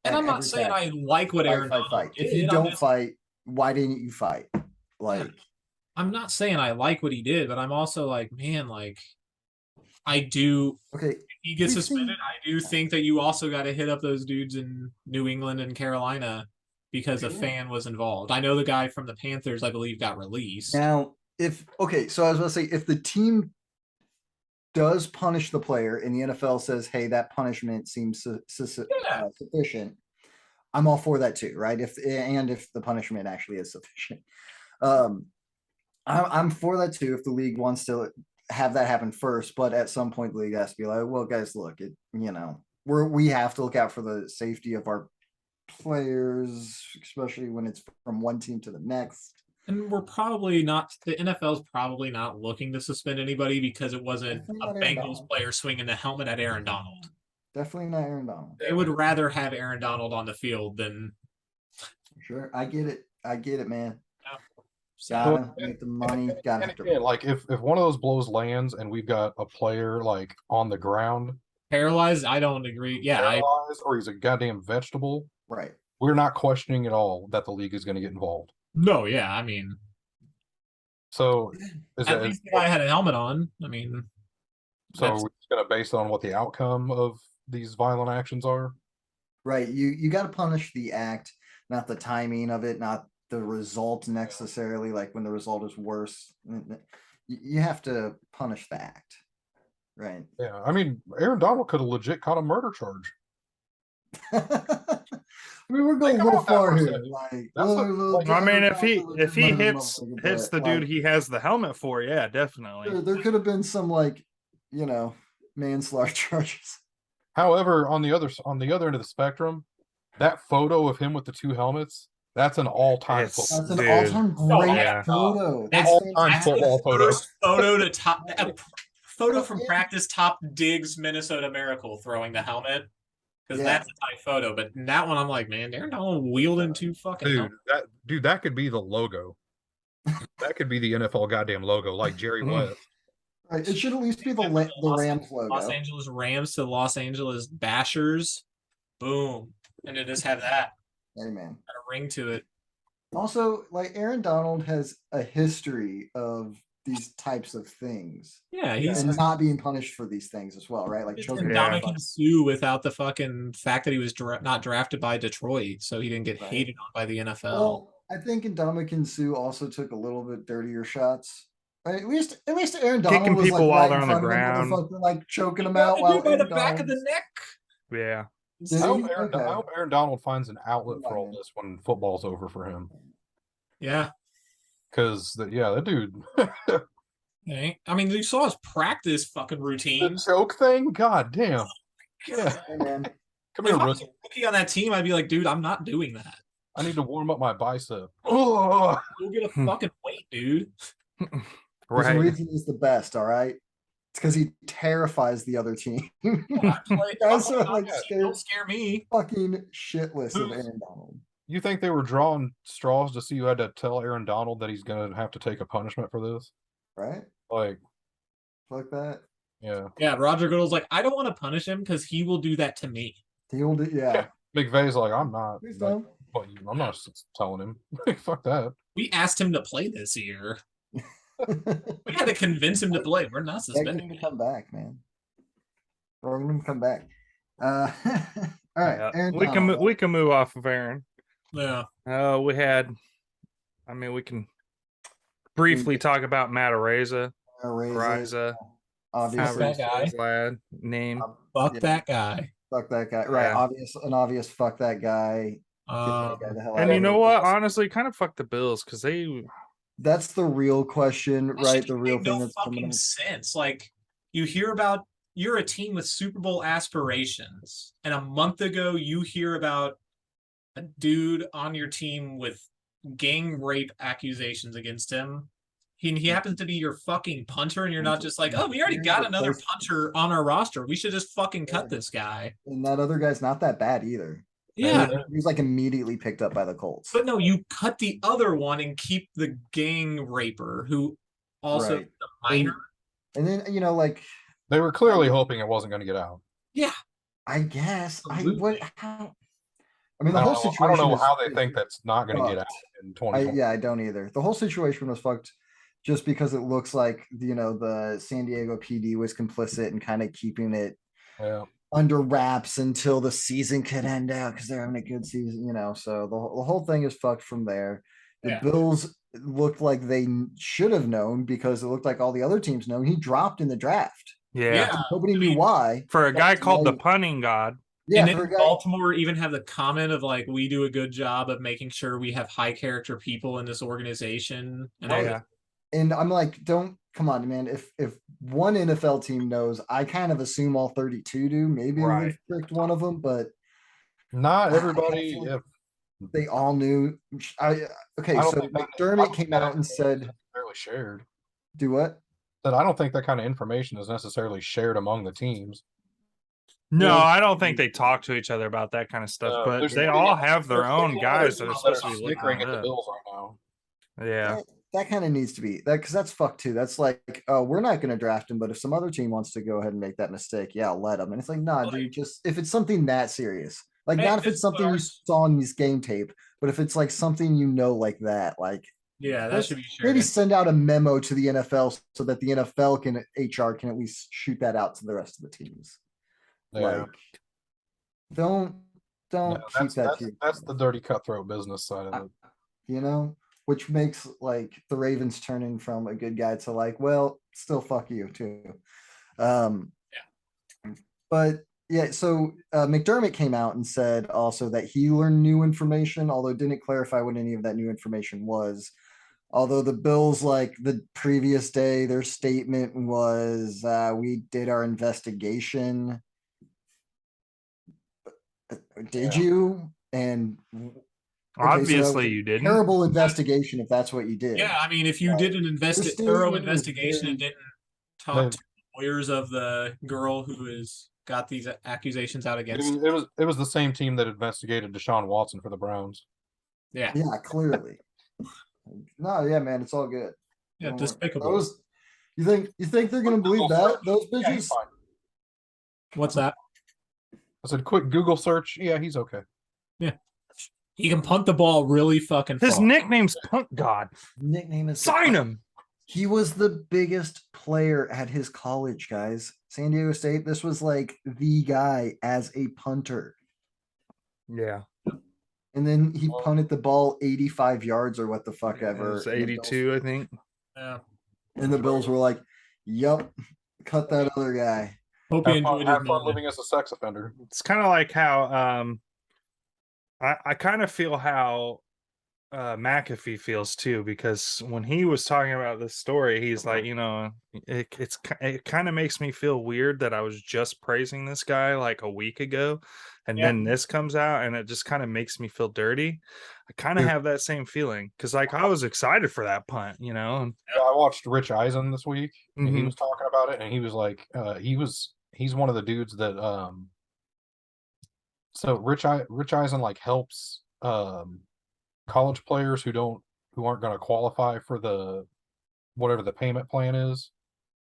And I'm not every saying time. I like what Aaron Fight. Donald If did. you I'm don't just- fight, why didn't you fight? Like, I'm not saying I like what he did, but I'm also like, man, like I do. okay, If he gets We've suspended, seen- I do think that you also got to hit up those dudes in New England and Carolina because a Sure. fan was involved. I know the guy from the Panthers, I believe, got released. now so I was gonna say, if the team does punish the player and the NFL says, hey, that punishment seems sufficient, I'm all for that too, right? If the punishment actually is sufficient. I'm for that too if the league wants to have that happen first, but at some point the league has to be like, well, guys, look, we have to look out for the safety of our players, especially when it's from one team to the next. And we're probably not. The NFL's probably not looking to suspend anybody because it wasn't Definitely a not Aaron Bengals Donald. player swinging the helmet at Aaron Donald. Definitely not Aaron Donald. They would rather have Aaron Donald on the field than. Sure, I get it, man. So, Gotta make the money. Gotta And have to. again, like if one of those blows lands and we've got a player like on the ground, paralyzed, I don't agree. Yeah, paralyzed, or he's a goddamn vegetable, Right. we're not questioning at all that the league is going to get involved. no, yeah, I mean, So at least the guy had a helmet on. I mean, so we're just going to base it on what the outcome of these violent actions are. Right. You got to punish the act, not the timing of it, not the result necessarily. Like when the result is worse, you have to punish the act. Right. Yeah, I mean, Aaron Donald could have legit caught a murder charge. I mean, we're going Think a little about that far for a here. second. Like, That's what- like, I mean, if he legitimate hits motherfucker, the but, dude like, he has the helmet for, yeah, definitely. there could have been some manslaughter charges. However, on the other end of the spectrum, that photo of him with the two helmets, that's an all-time It's- football. That's an Dude. all-time great yeah. photo. That's That's all-time fantastic. football photo. first photo to top a photo from practice top Diggs Minnesota Miracle throwing the helmet because Yeah. that's a tight photo. But that one, I'm like, man, Aaron Donald wielding two fucking Dude, helmets. that could be the logo. That could be the NFL goddamn logo, like Jerry Mm. West. Right, it should at least be the Rams logo. Los Angeles Rams to Los Angeles Bashers. Boom. And to just have that Hey, man. got a ring to it. Also, like Aaron Donald has a history of these types of things Yeah, he's and not being punished for these things as well, right? Like choking. Yeah. Ndamukong Suh without the fucking fact that he was not drafted by Detroit, so he didn't get Right. hated on by the NFL. Well, I think Ndamukong Suh also took a little bit dirtier shots. Right? At least Aaron Donald Kicking was people like while right they're in on the front of him, ground. motherfucker, like choking him He out got while the dude by the Aaron back of the Donald's- neck. Yeah. Did I hope, he? Aaron, I Okay. hope Aaron Donald finds an outlet for all Fine. this when football's over for him. Yeah. Because, that dude, Okay. I mean, you saw his practice fucking the routines. choke thing, god damn. Yeah, Hey, man. come If here, I was a rookie. rookie on that team, I'd be like, dude, I'm not doing that. I need to warm up my bicep. Oh, Go get a fucking weight, dude. There's a Right. reason he's the best, all right? It's because he terrifies the other team. I play, Guys are, I'm like, not- scared. don't scare me. Fucking shitless of Who's- Aaron Donald. you think they were drawing straws to see who had to tell Aaron Donald that he's going to have to take a punishment for this? Right? Like, Fuck that. yeah. Yeah, Roger Goodell's like, I don't want to punish him because he will do that to me. He'll do, yeah. McVay's like, I'm not. Please like, don't. I'm not telling him. Fuck that. We asked him to play this year. We had to convince him to play. We're not Begging suspending him to him. come back, man. Begging him to come back. All right, Yeah. Aaron We can Donald. we can move off of Aaron. Yeah. We can briefly talk about Matt Araiza. Ariza. Obviously, That guy. his lad name. Fuck Yeah. that guy. fuck that guy. Right, Yeah. an obvious fuck that guy. Get that guy the hell out And of you know here. what? Honestly, kind of fuck the Bills because they That's the real question, That right? shit The real made thing no that's coming fucking up. sense. Like you hear about you're a team with Super Bowl aspirations, and a month ago you hear about a dude on your team with gang rape accusations against him. He happens to be your fucking punter, and you're not just like, oh, we already got another punter on our roster. We should just fucking cut this guy. And that other guy's not that bad either. Yeah. He was like immediately picked up by the Colts. But no, you cut the other one and keep the gang raper who also Right. the minor. And then, like, They were clearly hoping it wasn't going to get out. Yeah. I guess I Absolutely. mean, the I whole don't know- situation. I don't know is- how they think that's not going to get out fucked. in 2020. I don't either. The whole situation was fucked just because it looks like, the San Diego PD was complicit in kind of keeping it Yeah. under wraps until the season could end out because they're having a good season, so the whole thing is fucked from there. The Yeah. Bills looked like they should have known because it looked like all the other teams know. He dropped in the draft. yeah. Nobody I knew mean, why. For a guy That's called the why- punting god. Yeah, and for a then guy, Baltimore even have the comment of like, we do a good job of making sure we have high character people in this organization. And all Right. that. and I'm like, don't come on, man. If one NFL team knows, I kind of assume all 32 do. Maybe Right. we've tricked one of them, but Not I everybody. feel like If they all knew. Okay, I don't so think that, I McDermott don't think came that out and information is said, necessarily shared. "Do what?" That I don't think that kind of information is necessarily shared among the teams. No, Well, I don't think they talk to each other about that kind of stuff, but There's they plenty all of- have their there's own plenty of other guys that are teams supposed to be looking snickering it at the up. Bills right now. Yeah. That kind of needs to be that because that's fucked too. That's like, oh, we're not going to draft him, but if some other team wants to go ahead and make that mistake, yeah, I'll let him. And it's like, nah, dude, just if it's something that serious, like Hey, not if this it's is something you ours. saw on these game tape, but if it's like something you know like that, like Yeah, that let's should be shared. maybe send out a memo to the NFL so that the NFL can HR can at least shoot that out to the rest of the teams. Yeah. Like, don't No, keep that to that's the dirty cutthroat business side of it. you know, which makes like the Ravens turning from a good guy to like, well, still fuck you too. But yeah, so McDermott came out and said also that he learned new information, although didn't clarify what any of that new information was. Although the Bills, like the previous day, their statement was, we did our investigation. Did Yeah. you? And okay, so that was Obviously a you didn't. terrible investigation if that's what you did. Yeah, I mean, if you Like, did an their thorough statement was investigation and very- didn't talk to lawyers of the girl who has got these accusations out against, It was the same team that investigated Deshaun Watson for the Browns. yeah, Yeah, clearly. No, yeah, man, it's all good. yeah, Don't worry. despicable. Those, you think they're gonna believe Google that? search. Those Yeah, he's bitches? fine. What's that? I said, quick Google search. Yeah, he's okay. He can punt the ball really fucking His far. nickname's Punt God. Nickname is Sign him. He was the biggest player at his college, guys. San Diego State. This was like the guy as a punter. Yeah. And then he punted the ball 85 yards or what the fuck It ever. was and the 82, I think. Yeah. And the Bills were like, "Yup, cut that other guy." Hope you Have fun, enjoyed his have fun moment. living as a sex offender. It's kind of like how I kind of feel how McAfee feels too, because when he was talking about this story, he's like, it kind of makes me feel weird that I was just praising this guy like a week ago, and then this comes out, and it just kind of makes me feel dirty. I kind of have that same feeling because like I was excited for that punt, and Yeah, I watched Rich Eisen this week, and he Mhm. was talking about it, and he was like, he's one of the dudes that so Rich Eisen like helps college players who aren't going to qualify for the whatever the payment plan is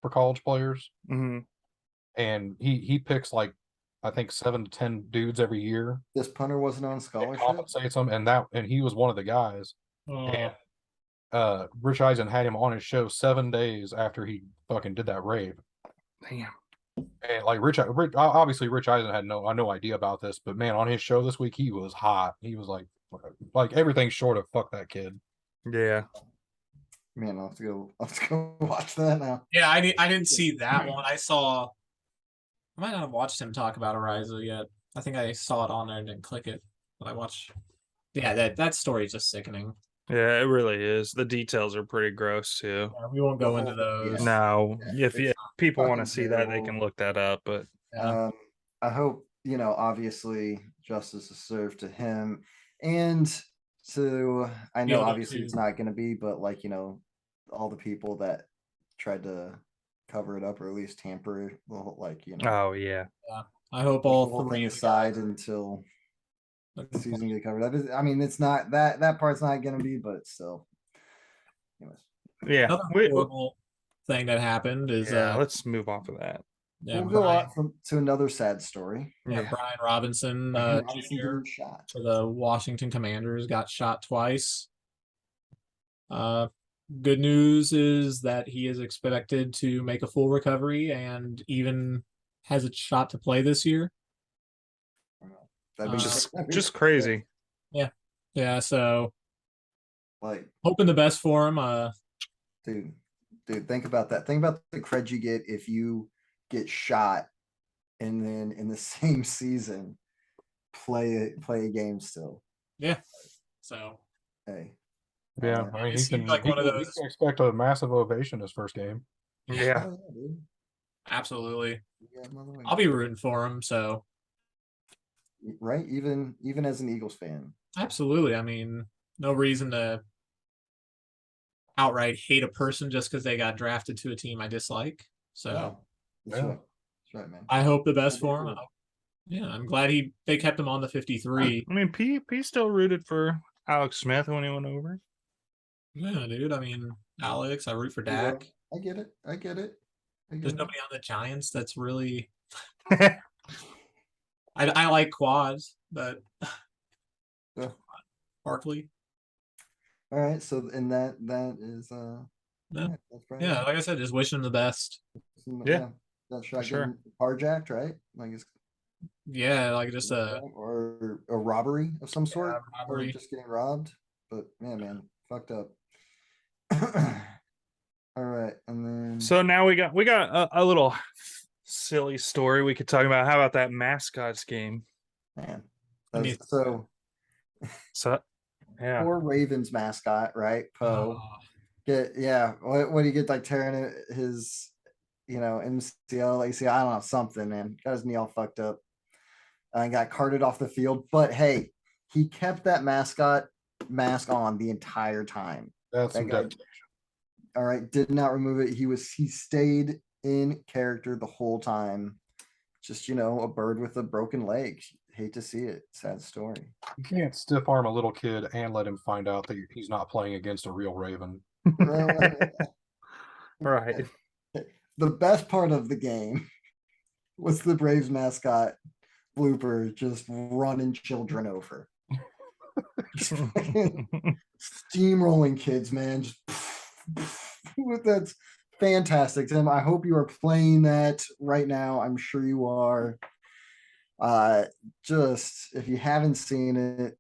for college players, Mhm. and he picks like I think 7 to 10 dudes every year This punter wasn't on and scholarship. compensates them, and he was one of the guys. Oh, And Rich Eisen had him on his show 7 days after he fucking did that rape. Damn. And like Rich obviously Rich Eisen had no idea about this, but man, on his show this week he was hot. He was like everything short of fuck that kid. Yeah. Man, I'll have to go watch that now. yeah, I didn't see that one. I might not have watched him talk about Ariza yet. I think I saw it on there and didn't click it. But I watched. Yeah, that story is just sickening. Yeah, it really is. The details are pretty gross too. Yeah, we won't go into Yeah. those. No, if it's people want to fucking see that, they terrible. can look that up. But Yeah. I hope, obviously justice is served to him and to, I know other obviously two. it's not going to be, but like, all the people that tried to cover it up or at least tamper it, well, like, oh yeah, I hope push all the whole three thing of the aside guys- until the season get covered up. I mean, it's not that part's not going to be, but it's still. Anyways. yeah. Another horrible thing that happened is Let's move off of that. We'll go on to another sad story. Brian Robinson Robinson Jr. getting shot. for the Washington Commanders got shot twice. Good news is that he is expected to make a full recovery and even has a shot to play this year. That'd be Just crazy. Yeah, so like, hoping the best for him. dude, think about that. Think about the cred you get if you get shot and then in the same season play a game still. Yeah. So Hey. Yeah, I mean, it seems like one of he those. can expect a massive ovation his first game. Yeah. Oh, yeah, dude. Absolutely. You got another one. I'll be rooting for him. So Right, even as an Eagles fan. absolutely. I mean, no reason to outright hate a person just because they got drafted to a team I dislike. So Yeah, that's Yeah. right. That's right, man. I hope the best That'd be for him. cool. Yeah, I'm glad they kept him on the 53. I mean, P still rooted for Alex Smith when he went over. Yeah, dude. I mean, Alex, I root for You know, Dak. I get it. I get it. I There's get it. nobody on the Giants that's really. I like Quads, but Yeah. Barkley. All right, so and that is No. yeah, that's probably Yeah, it. like I said, just wishing him the best. Yeah, That sure. shotgun carjacked, right? Like it's Yeah, like just or a robbery of some sort, or robbery. just getting robbed. But yeah, man, fucked up. All right, and then So now we got a little silly story we could talk about. How about that Mascots game? man, I mean, so So yeah, poor Ravens mascot, right? Poe. What do you get, like tearing his MCL, ACL, I don't know, something, man. Got his knee all fucked up and got carted off the field. But hey, he kept that mask on the entire time. That's That some guy, dedication. all right, did not remove it. He stayed in character the whole time. Just a bird with a broken leg. Hate to see it. Sad story. You can't stiff arm a little kid and let him find out that he's not playing against a real Raven. right. The best part of the game was the Braves mascot blooper just running children over. Steamrolling kids, man. Just that's fantastic, Tim. I hope you are playing that right now. I'm sure you are. Just if you haven't seen it,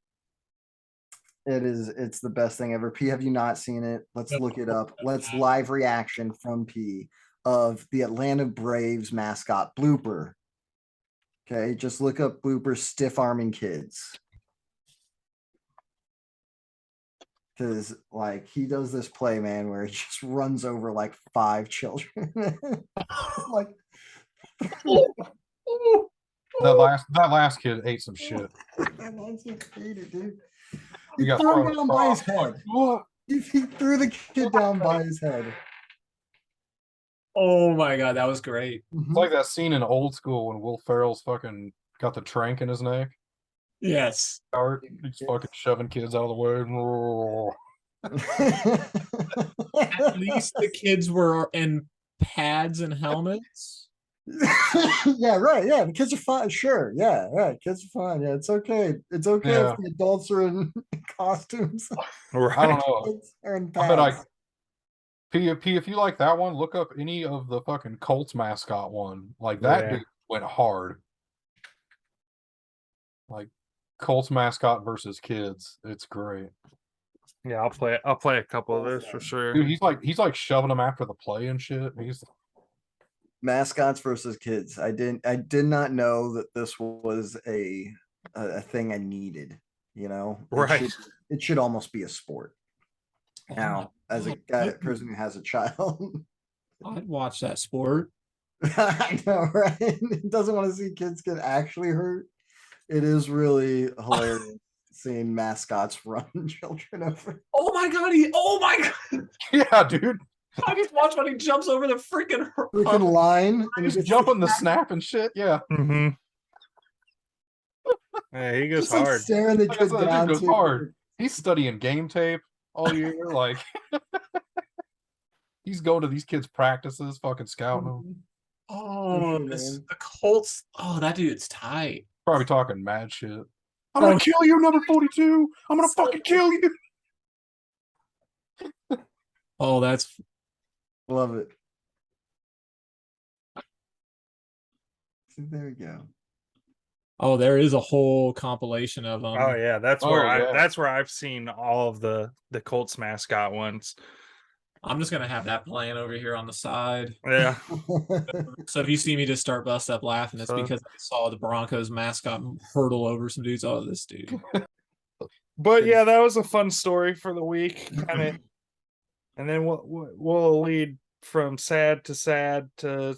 it's the best thing ever. P, have you not seen it? Let's look it up. Let's live reaction from P of the Atlanta Braves mascot blooper. Okay, just look up blooper stiff arming kids. Because like he does this play, man, where he just runs over like 5 children. Like That last kid ate some shit. Dude. He He got threw him thrown down by his across. head. He threw the kid down by his head. Oh my god, that was great. Mhm. It's like that scene in Old School when Will Ferrell's fucking got the trank in his neck. Yes. He's fucking shoving kids out of the way. At least the kids were in pads and helmets. Yeah, right. Yeah, the kids are fine. Sure. Yeah, right. Kids are fine. Yeah, it's okay. It's okay Yeah. if the adults are in costumes. Right. I don't know. Kids are in I bet pads. P, if you like that one, look up any of the fucking Colts mascot one. Like that Yeah. dude went hard. Like Colts mascot versus kids. It's great. Yeah, I'll play a couple of this for sure. Dude, he's like shoving them after the play and shit. He's Mascots versus kids. I did not know that this was a thing I needed. Right. It should almost be a sport. Now, as a person who has a child, I'd watch that sport. I know, right? It doesn't want to see kids get actually hurt. It is really hilarious seeing mascots run children over. Oh my god, yeah, dude. I just watched when he jumps over the freaking Line and He's gets jumping the snap and shit. Yeah. Mm-hmm. Yeah, he goes just like hard. staring the Like I kid said, that down dude goes too. hard. He's studying game tape all year. Like he's going to these kids' practices, fucking scouting them. Oh, Good, this, man. the Colts. Oh, that dude's tight. Probably talking mad shit. I'm gonna kill you, number 42. I'm gonna fucking kill you. Oh, that's Love it. There we go. oh, there is a whole compilation of them. Oh yeah, that's Oh, where yeah. that's where I've seen all of the Colts mascot ones. I'm just gonna have that playing over here on the side. Yeah. So if you see me just start bust up laughing, it's So- because I saw the Broncos mascot hurdle over some dudes. Oh, this dude. But yeah, that was a fun story for the week. Kind of, and then we'll lead from sad to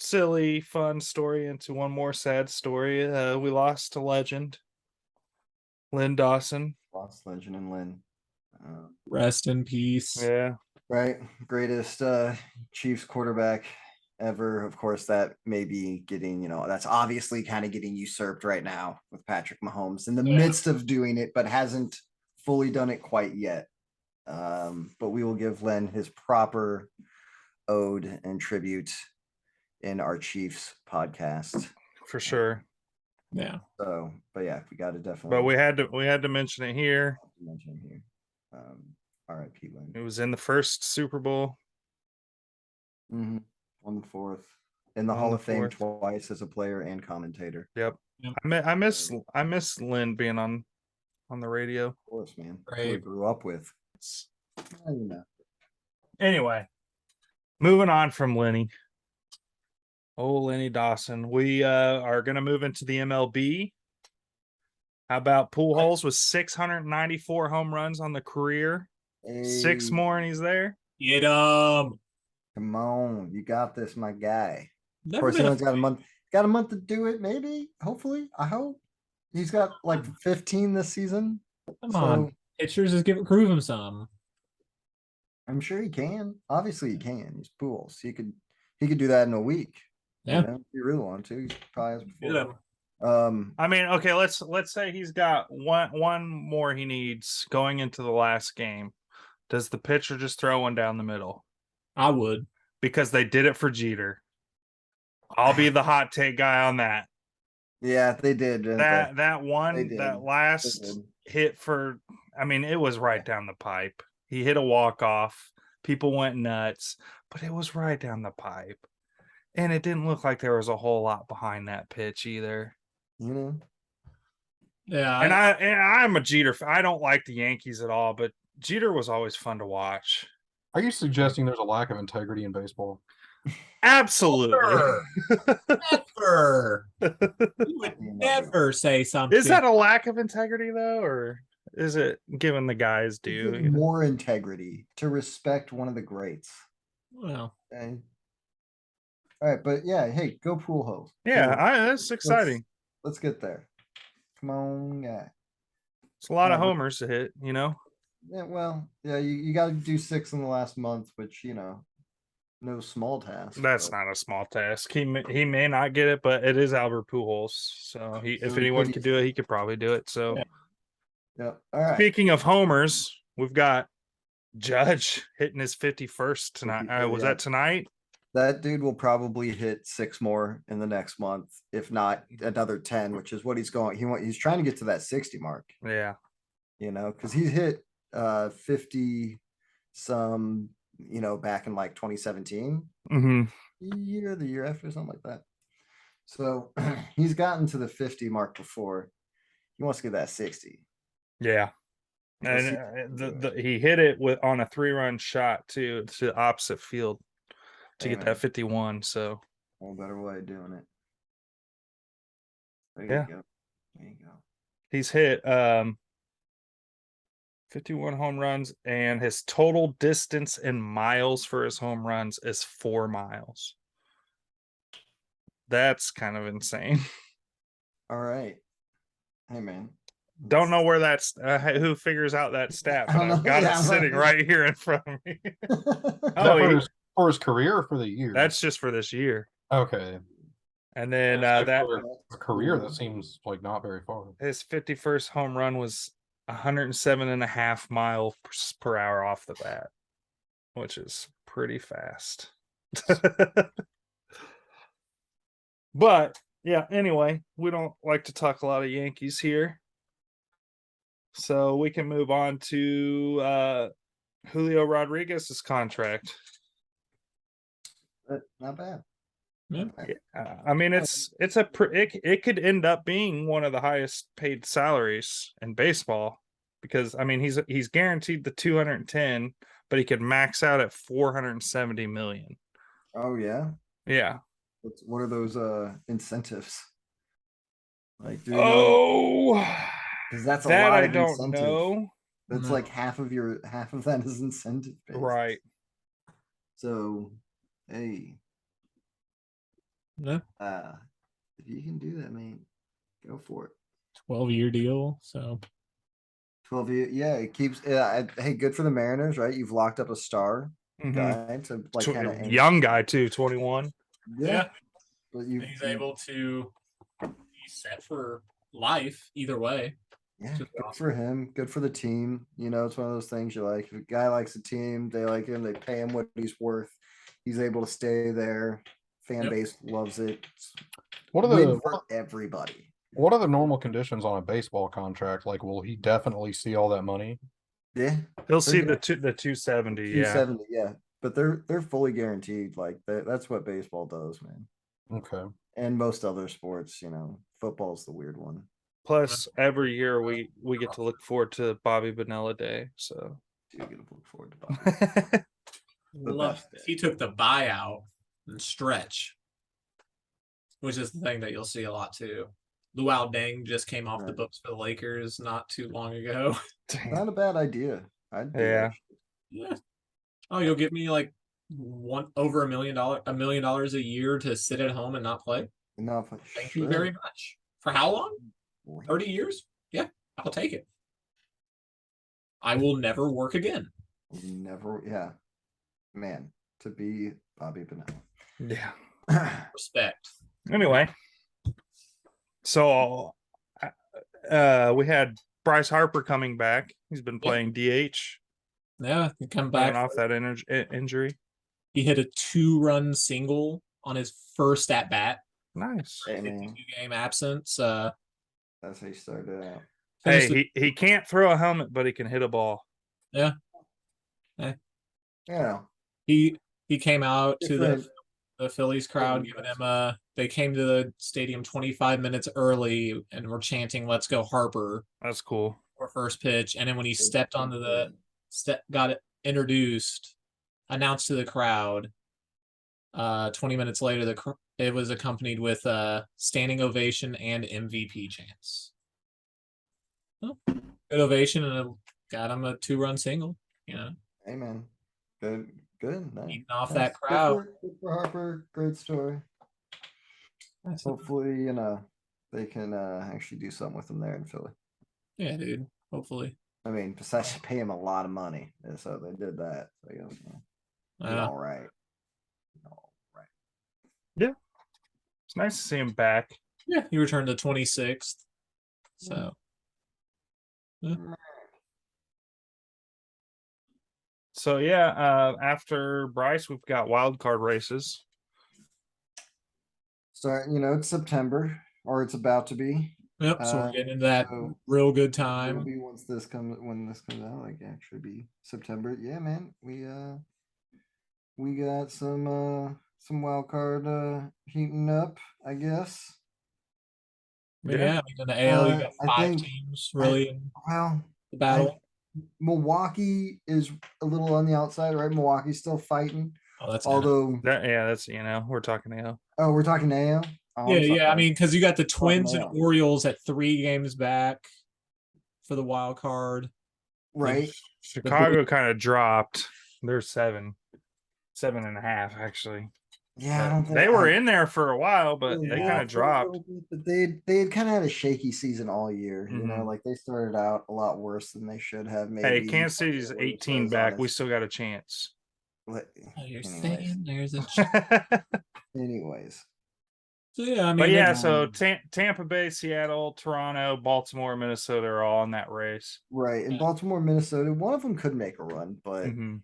silly, fun story into one more sad story. We lost a legend, Len Dawson. Lost Legend and Lynn. Rest in peace. Yeah. Right. Greatest Chiefs quarterback ever. Of course, that may be getting, that's obviously kind of getting usurped right now with Patrick Mahomes in the midst of doing it, but hasn't fully done it quite yet. But we will give Len his proper ode and tribute in our Chiefs podcast. For sure. Yeah. So, but yeah, we got to definitely. But we had to mention it here. mention here. R.I.P. Len. It was in the first Super Bowl. Mm-hmm. On the fourth, in the On Hall the of Fame fourth. twice as a player and commentator. Yep. Yep. I miss Lynn being on the radio. Of course, man. Right. Who we grew up with. Anyway, moving on from Lenny. Oh, Lenny Dawson. We are gonna move into the MLB. How about Pujols with 694 home runs on the career? 6 Hey, more and he's there. Get come on, you got this, my guy. Of Never course, he been a only's got a month. Got a month to do it, maybe. Hopefully, I hope. He's got like 15 this season. Come So on. Pitchers just prove him some. I'm sure he can. Obviously, he can. He's Pujols. He could do that in a week. Yeah. If he really wanted to. He probably has Get before. him. I mean, okay, let's say he's got one more he needs going into the last game. Does the pitcher just throw one down the middle? I would. Because they did it for Jeter. I'll be the hot take guy on that. Yeah, they did. didn't they? They did. That last hit for, I mean, it was right down the pipe. He hit a walk-off. People went nuts, but it was right down the pipe. And it didn't look like there was a whole lot behind that pitch either. You know, Yeah. And I'm a Jeter. I don't like the Yankees at all, but Jeter was always fun to watch. Are you suggesting there's a lack of integrity in baseball? Absolutely. Never. You would never say something. Is that a lack of integrity though, or is it giving the guys due? give more integrity to respect one of the greats. Well, Okay. All right, but yeah, hey, go pool hose. Yeah, that's exciting. Let's get there. Come on, yeah. It's a lot of Yeah, homers to hit, you know. Yeah, well, yeah, you got to do 6 in the last month, which no small task. That's but- not a small task. He may not get it, but it is Albert Pujols. So if So anyone what could do you do it, he could probably do it. So Yeah. Yeah. All right. speaking of homers, we've got Judge hitting his 51st tonight. 54, Was yeah. that tonight? That dude will probably hit 6 more in the next month, if not another 10, which is what he's going. He's trying to get to that 60 mark, Yeah. because he's hit 50 some, back in like 2017, Mm-hmm. the year after, something like that. So he's gotten to the 50 mark before. He wants to get that 60. Yeah. Let's And see. he hit it on a 3-run shot too to the opposite field to get Amen. that 51. So No better way of doing it. There Yeah. you go. There you go. he's hit 51 home runs, and his total distance in miles for his home runs is 4 miles. That's kind of insane. All right. Hey, man. Don't know where that's who figures out that stat, I but don't I've know. got Yeah, it I'm sitting like- right here in front of me. Is that Oh, for his career or for the year? that's just for this year. okay. And then Yeah, so that for a career, that seems like not very far. his 51st home run was 107.5 miles per hour off the bat, which is pretty fast. But yeah, anyway, we don't like to talk a lot of Yankees here. So we can move on to Julio Rodriguez's contract. Not bad. Yeah. I mean, it could end up being one of the highest paid salaries in baseball because I mean he's guaranteed the 210, but he could max out at 470 million. Oh yeah. Yeah. What are those incentives? Like, do you know? Oh, Because that's a that lot I of don't incentive. know. That's No. like half of that is incentive based. Right. So, hey, No, if you can do that, man, go for it. 12-year deal. So 12 year, yeah, it keeps. Hey, good for the Mariners, right? You've locked up a star Mhm. guy to like kind of Young guy too, 21. Yeah, but He's able to be set for life either way. Yeah, Just good awesome. for him. Good for the team. You know, it's one of those things you like. If a guy likes a team, they like him. They pay him what he's worth. He's able to stay there. Fan Yep. base loves it. What are Win the for everybody. what are the normal conditions on a baseball contract? Like, will he definitely see all that money? Yeah, He'll see They're the 270. Yeah. 270. Yeah, but they're fully guaranteed. Like that's what baseball does, man. Okay. And most other sports, you know, football's the weird one. Plus, every year we get to look forward to Bobby Bonilla Day. So Do get to look forward to Bobby. The Love best day. he took the buyout and stretch, which is the thing that you'll see a lot too. Luau Deng just came off the Right. books for the Lakers not too long ago. Not a bad idea. I'd do Yeah. that. Yeah. Oh, you'll give me like over $1 million a year to sit at home and not play? No, Thank you very much. For how long? 30 years? Yeah, I'll take it. I will never work again. Never, yeah. Man, to be Bobby Bonilla. yeah. Respect. Anyway, so we had Bryce Harper coming back. He's been playing DH, Yeah, he come coming back. off that injury. He hit a 2-run single on his first at bat. Nice. Hey, man. 52-game absence. That's how you started out. Hey, he can't throw a helmet, but he can hit a ball. Yeah. Yeah. He came out to Different. the Phillies crowd, giving him they came to the stadium 25 minutes early and were chanting "Let's go Harper" That's cool. for first pitch. And then when he stepped onto got introduced, announced to the crowd, 20 minutes later, it was accompanied with standing ovation and MVP chants. Well, good ovation, and it got him a 2-run single. You know, Hey, man. Good. Nice. eating off that crowd. Good for Harper. Great story. Hopefully, you know, they can actually do something with him there in Philly. Yeah, dude. Hopefully. I mean, besides pay him a lot of money, and so they did that. So I guess all right. All right. Yeah. It's nice to see him back. Yeah, he returned the 26th. So So yeah, after Bryce, we've got wild card races. Start, you know, it's September, or it's about to be. yep, so we're getting into that so real good It'll time. be when this comes out, like actually be September. Yeah, man. We got some wild card heating up, I guess. But yeah, I mean, in the AL, you got I 5 think teams really in Well, the battle. Milwaukee is a little on the outside, right? Milwaukee's still fighting. Oh, that's Although That's we're talking AL. oh, we're talking AL. Oh, I'm yeah. I sorry. mean, because you got the Twins and AL. Orioles at 3 games back for the wild card. Right. Chicago kind of dropped. They're 7.5 actually. Yeah, I don't think They were in there for a while, but they kind of for a dropped. little bit, but they had kind of had a shaky season all year. You know, Mhm. like they started out a lot worse than they should have. Maybe. Hey, Kansas City's 18 back. We still got a chance. Oh, you're Anyways. saying there's a Anyways. So yeah, I mean, But yeah, it's- so Tampa Bay, Seattle, Toronto, Baltimore, Minnesota are all in that race. Right. In Baltimore, Minnesota, one of them could make a run, but Mhm.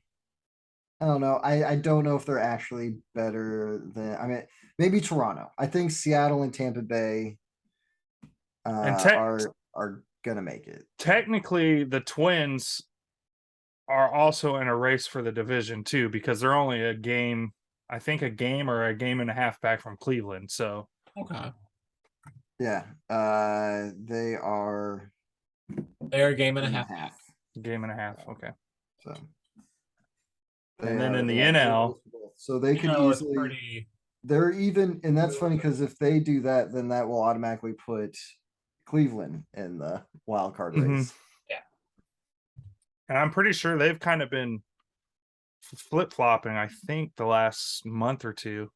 I don't know. I don't know if they're actually better than. I mean, maybe Toronto. I think Seattle and Tampa Bay are gonna make it. Technically, the Twins are also in a race for the division too, because they're only a game, I think a game or a game and a half back from Cleveland. So okay. Yeah. They are They're a game and a half. game and a half. Okay. So And then in the yeah, NL, so they could It's easily. pretty. They're even, and that's funny because if they do that, then that will automatically put Cleveland in the wild card Mhm. race. and I'm pretty sure they've kind of been flip flopping. I think the last month or two,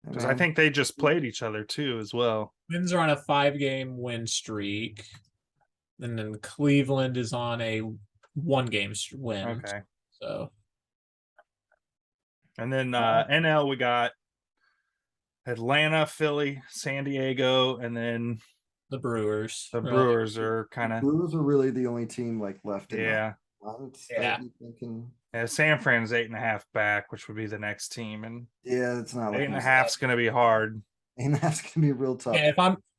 because I Man, think they just played each other too as well. Twins are on a 5-game win streak, and then Cleveland is on a 1-game win. Okay, So and then NL we got Atlanta, Philly, San Diego, and then the Brewers. the They're Brewers are kind of Brewers are really the only team like left in yeah. the hunt Yeah. that you thinking. Yeah, San Fran's 8.5 back, which would be the next team, and Yeah, it's not looking 8.5's going to be hard. and that's gonna be real tough. Yeah,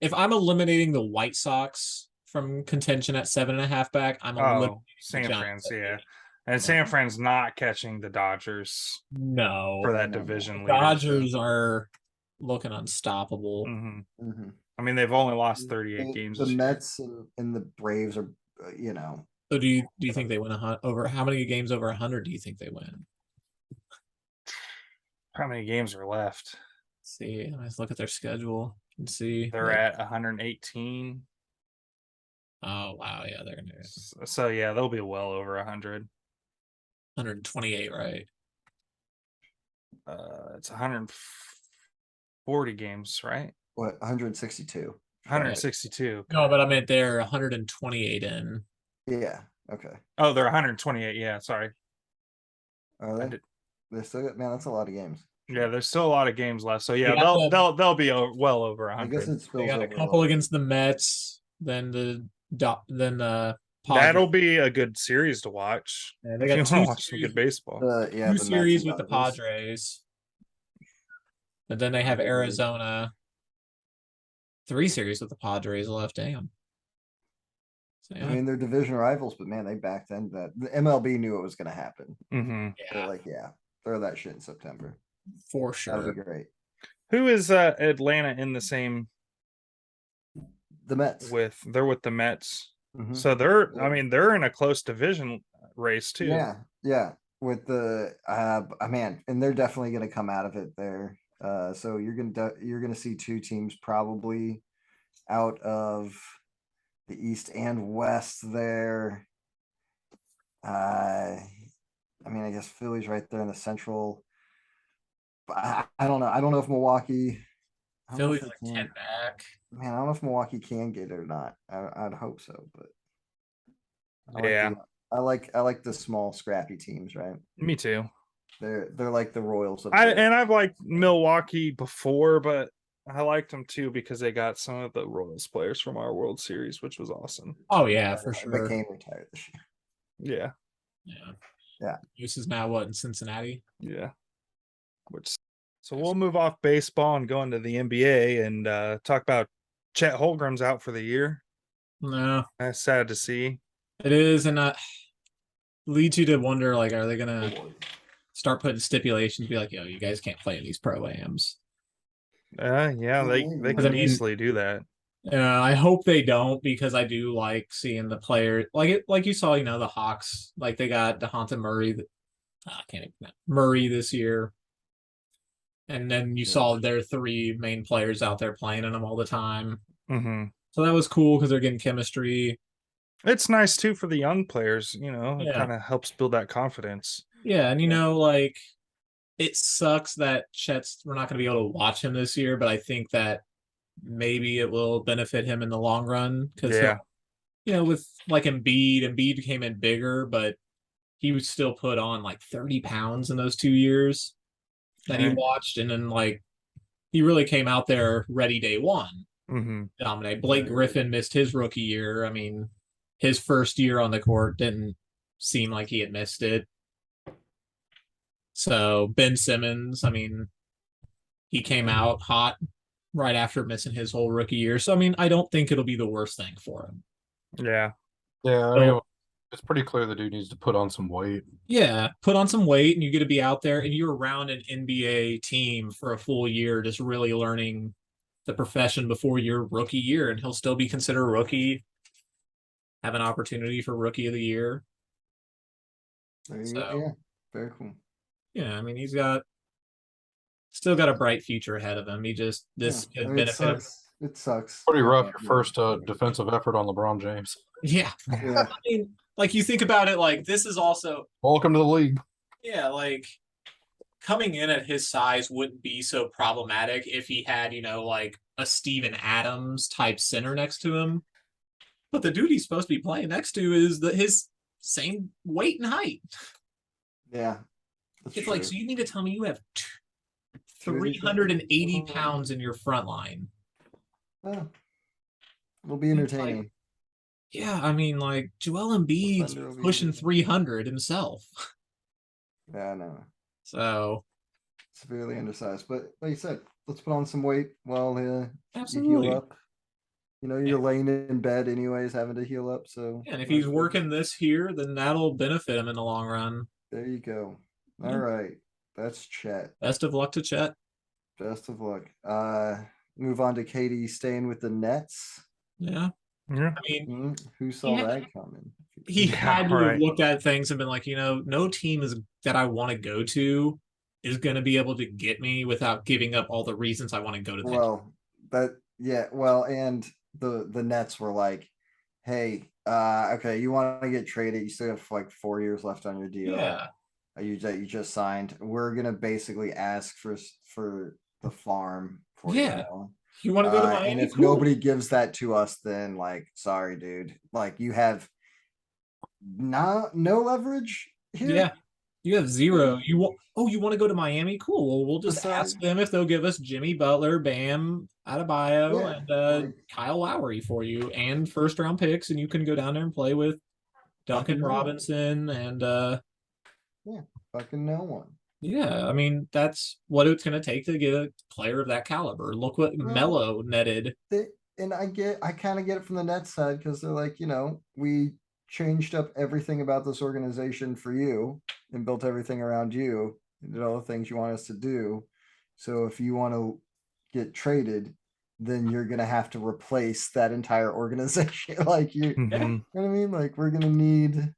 if I'm eliminating the White Sox from contention at 7.5 back, I'm eliminating Oh, San the Fran's, Giants at yeah, 8. and San Fran's not catching the Dodgers No, for that no. division. Dodgers are looking unstoppable. Hmm Mhm. I mean, they've only lost 38 The- games. The this year. Mets and the Braves are, So do you think they win over how many games over 100 do you think they win? How many games are left? Let's see, let's look at their schedule and see. They're at 118. Oh wow, yeah, they're gonna So yeah, they'll be well over 100. 128, right? It's 140 games, right? what 162. 162. No, but I meant they're 128 in. Yeah. Okay. Oh, they're 128. Yeah, sorry. Are I they? did- They're still good. Man, that's a lot of games. Yeah, there's still a lot of games left. So yeah, They got they'll be well over I guess 100. it They spills got a over. couple against the Mets, then the Padres. That'll be a good series to watch. Yeah, they If got you two want to watch some series- good baseball. Yeah, two the Mets series and with the Dodgers. Padres. But then they have Yeah. Arizona. 3 series with the Padres left. Damn. So, I yeah. mean, they're division rivals, but man, they backed end that. The MLB knew it was going to happen. Hmm They're like, yeah, throw that shit in September. For That'll sure. be great. Who is Atlanta in the same The Mets. they're with the Mets. Mhm. So I mean, they're in a close division race too. Yeah. With the man, and they're definitely going to come out of it there. So you're gonna see two teams probably out of the East and West there. I mean, I guess Philly's right there in the Central. But I don't know. I don't know if Milwaukee. I don't know if Philly's they like can. 10 back. Man, I don't know if Milwaukee can get it or not. I'd hope so, but Yeah. I like the small scrappy teams, right? Me too. They're like the Royals of I've liked Milwaukee before, but I liked them too because they got some of the Royals players from our World Series, which was awesome. Oh yeah, for sure. McCain retired this year. Yeah, Yeah. Yeah. This is now what in Cincinnati? yeah. So we'll move off baseball and go into the NBA and talk about Chet Holmgren's out for the year. No, That's sad to see. it is, and leads you to wonder like, are they gonna start putting stipulations? Be like, yo, you guys can't play in these pro-ams. Yeah, they Because, can I mean- easily do that. I hope they don't because I do like seeing the player like you saw, the Hawks, like they got DeJounte Murray. I can't even Murray this year. And then you saw their 3 main players out there playing in them all the time. Hmm So that was cool because they're getting chemistry. It's nice too for the young players. It Yeah. kind of helps build that confidence. Yeah, and like it sucks that we're not going to be able to watch him this year, but I think that maybe it will benefit him in the long run because Yeah. with like Embiid came in bigger, but he would still put on like 30 pounds in those 2 years that he Right. watched, and then like he really came out there ready day one. Hmm Dominate. Blake Griffin missed his rookie year. I mean, his first year on the court didn't seem like he had missed it. So Ben Simmons, I mean, he came out hot right after missing his whole rookie year. So I mean, I don't think it'll be the worst thing for him. Yeah. Yeah, I So- mean, it's pretty clear the dude needs to put on some weight. Yeah, put on some weight and you get to be out there and you're around an NBA team for a full year, just really learning the profession before your rookie year, and he'll still be considered a rookie, have an opportunity for rookie of the year. There you So- go. Yeah. Very cool. Yeah, I mean, he's still got a bright future ahead of him. He just this Yeah. I could mean, it benefit him. sucks. It sucks. Pretty rough. Yeah. Your first defensive effort on LeBron James. Yeah, Yeah. I mean, like you think about it, like this is also Welcome to the league. yeah, like coming in at his size wouldn't be so problematic if he had, like a Steven Adams type center next to him. But the dude he's supposed to be playing next to is his same weight and height. Yeah. That's It's true. like, so you mean to tell me you have 380 pounds in your front line? Yeah. It'll be entertaining. Yeah, I mean, like Joel Embiid's Thunder will be pushing entertaining. 300 himself. Yeah, I know. So Severely undersized. But like you said, let's put on some weight while you absolutely. heal up. You're laying in bed anyways, having to heal up. So And if he's working this here, then that'll benefit him in the long run. there you go. All Yeah. right. That's Chet. Best of luck to Chet. Best of luck. Move on to Katie staying with the Nets. Yeah. Yeah. I mean, Who saw Yeah. that coming? he Yeah, had to have right. looked at things and been like, no team that I want to go to is going to be able to get me without giving up all the reasons I want to go to them. Well, and the Nets were like, hey, okay, you want to get traded, you still have like 4 years left on your deal. Yeah. You just signed. We're gonna basically ask for the farm for you Yeah. now. You want to go to Miami? And if Cool. nobody gives that to us, then like, sorry, dude. Like you have no leverage here. Yeah. You have zero. You want to go to Miami? Cool. Well, we'll just Decide. ask them if they'll give us Jimmy Butler, Bam Adebayo, Yeah, and like- Kyle Lowry for you, and first round picks, and you can go down there and play with Duncan Fucking no. Robinson and Fucking no one. yeah, I mean that's what it's going to take to get a player of that caliber. Look what Well, Melo netted. And I kind of get it from the Nets side because they're like, we changed up everything about this organization for you and built everything around you and did all the things you want us to do. So if you want to get traded, then you're gonna have to replace that entire organization. Like you Mhm. know what I mean? Like we're gonna need A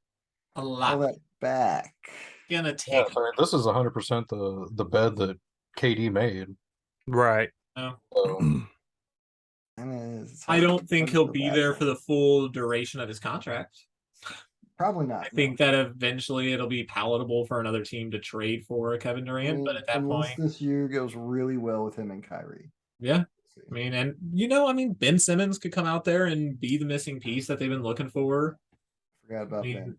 all lot. that back. Gonna Yeah, take. so this is 100% the bed that KD made. Right. No. So, I mean, I don't think he'll be bad there thing. for the full duration of his contract. Probably not. I think that eventually it'll be palatable for another team to trade for Kevin Durant, but at that unless point, this year goes really well with him and Kyrie. yeah. I mean, and Ben Simmons could come out there and be the missing piece that they've been looking for. Forgot about I mean, Ben.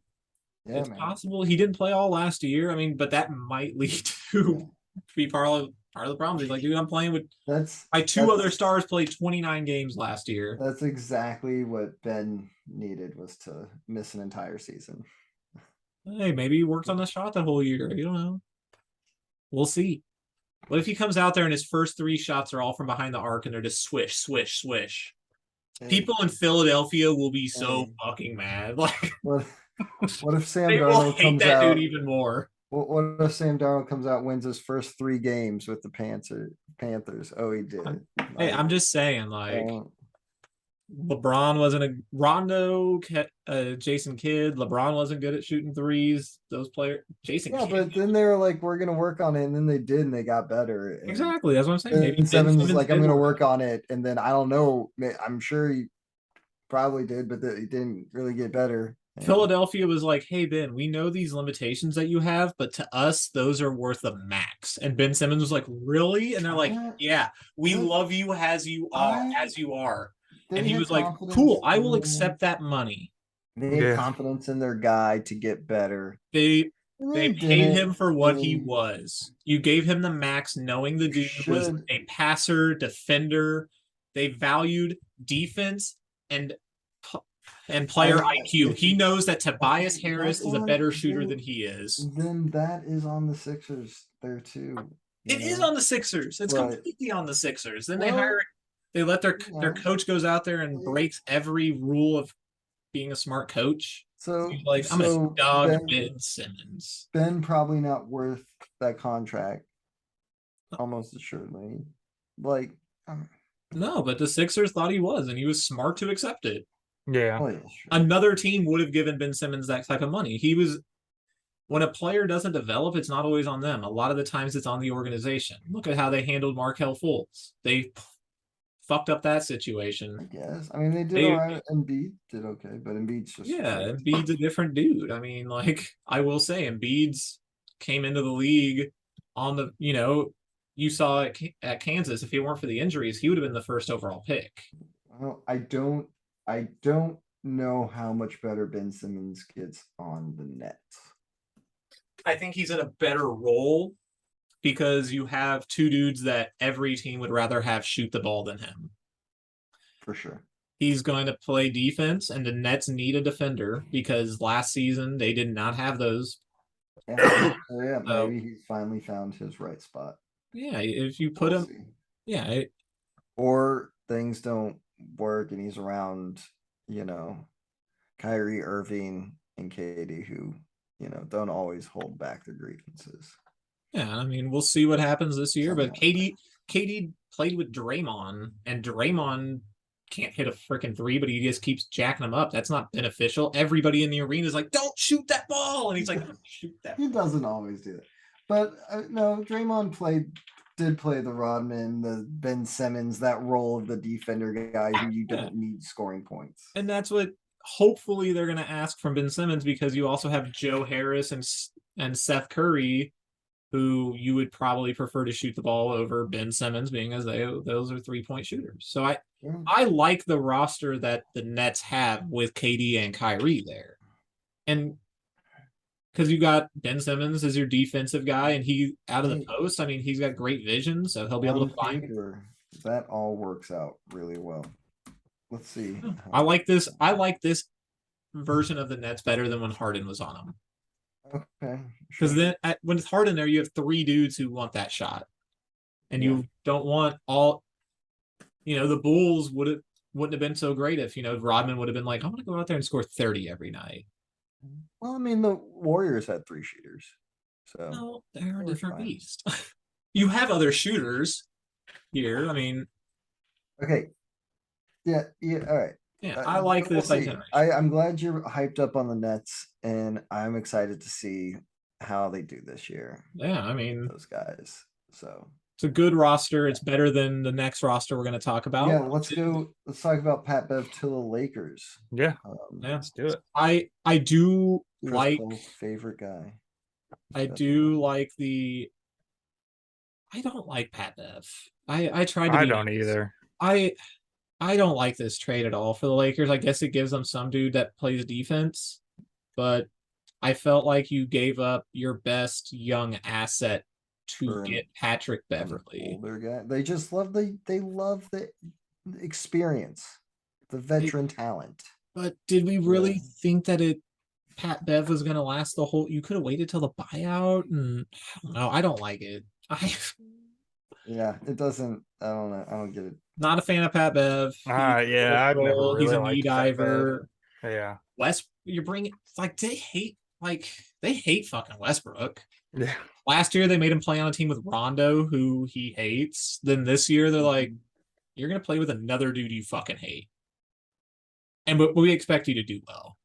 Yeah, it's man. possible he didn't play all last year. I mean, but that might lead to be part of the problem. He's like, dude, I'm playing with my two other stars played 29 games last year. That's exactly what Ben needed, was to miss an entire season. Hey, maybe he worked on the shot that whole year. You don't know. We'll see. What if he comes out there and his first 3 shots are all from behind the arc and they're just swish, swish, swish? People in Philadelphia will be so fucking mad. Like, What if Sam they will Darnold hate comes that out? dude even more. What if Sam Darnold comes out, wins his first 3 games with the Panthers? Oh, he did. Hey, I'm just saying, like, Uh, LeBron wasn't a Rondo, Jason Kidd. LeBron wasn't good at shooting threes. Those players, Jason yeah, Kidd. but then they were like, "We're gonna work on it," and then they did, and they got better. And Exactly, that's what I'm saying. Maybe Ben Simmons was did like, "I'm gonna work on it," and then I don't know. I'm sure he probably did, but he didn't really get better. And Philadelphia was like, "Hey Ben, we know these limitations that you have, but to us, those are worth the max." And Ben Simmons was like, "Really?" And they're like, "Yeah, we love you as you are." And he was like, "Cool, I will accept that money." They had confidence in their guy to get better. They paid him for what he was. You gave him the max, knowing the dude was a passer, defender. They valued defense and player IQ. He knows that Tobias Harris is a better shooter than he is. Then that is on the Sixers there too. It is on the Sixers. It's completely on the Sixers. Then they let their coach goes out there and breaks every rule of being a smart coach. So he's like, I'm gonna dog Ben Simmons. Ben probably not worth that contract. Almost assuredly. Like no, but the Sixers thought he was, and he was smart to accept it. Yeah. Oh, yeah, sure. Another team would have given Ben Simmons that type of money. He was when a player doesn't develop, it's not always on them. A lot of the times it's on the organization. Look at how they handled Markelle Fultz. They fucked up that I situation. guess. I mean, they did They- all right. Embiid did okay, but Embiid's just Yeah, like, Embiid's a different dude. I mean, like, I will say Embiid's came into the league on the, you saw it at Kansas. If it weren't for the injuries, he would have been the first overall pick. well, I don't know how much better Ben Simmons gets on the net. I think he's in a better role because you have two dudes that every team would rather have shoot the ball than him. For sure. He's going to play defense, and the Nets need a defender because last season they did not have those. Yeah, so yeah, maybe he's finally found his right spot. Yeah, if you put We'll him, see. yeah, Or things don't work and he's around, Kyrie Irving and Katie, who, don't always hold back their grievances. yeah. I mean, we'll see what happens this year. But Somehow. Katie played with Draymond, and Draymond can't hit a freaking three, but he just keeps jacking them up. That's not beneficial. Everybody in the arena is like, "Don't shoot that ball," and he's like, "Don't shoot that." He doesn't always do that. But no, Draymond did play the Rodman, the Ben Simmons, that role of the defender guy who you don't need scoring points. And that's what hopefully they're going to ask from Ben Simmons, because you also have Joe Harris and Seth Curry, who you would probably prefer to shoot the ball over Ben Simmons, being as those are 3-point shooters. So I like the roster that the Nets have with KD and Kyrie there. And because you got Ben Simmons as your defensive guy, and he out of the post, I mean, he's got great vision, so he'll be able to find. That all works out really well. Let's see. I like this. I like this version of the Nets better than when Harden was on them. Okay. Because then when it's Harden there, you have three dudes who want that shot, and you don't want all. The Bulls wouldn't have been so great if Rodman would have been like, "I'm going to go out there and score 30 every night." Well, I mean, the Warriors had 3 shooters, so no, they're a different beast. You have other shooters here. I mean, okay. Yeah. All right. Yeah, I like this. I'm glad you're hyped up on the Nets, and I'm excited to see how they do this year. Yeah, I mean, those guys. So it's a good roster. It's better than the next roster we're going to talk about. Yeah, let's talk about Pat Bev to the Lakers. Yeah, let's do it. I do Chris like Paul's favorite guy. I do like the. I don't like Pat Bev. I tried to. I don't either. I don't like this trade at all for the Lakers. I guess it gives them some dude that plays defense, but I felt like you gave up your best young asset to get Patrick Beverley. Older guy. They just love the experience, the veteran talent. But did we really think that Pat Bev was going to last the whole? You could have waited till the buyout, and I don't know. I don't like it. Yeah, it doesn't. I don't know. I don't get it. Not a fan of Pat Bev. Yeah, I've never really he's a liked knee diver. Yeah. You're bringing they hate fucking Westbrook. Yeah. Last year they made him play on a team with Rondo, who he hates. Then this year they're like, you're gonna play with another dude you fucking hate, but we expect you to do well.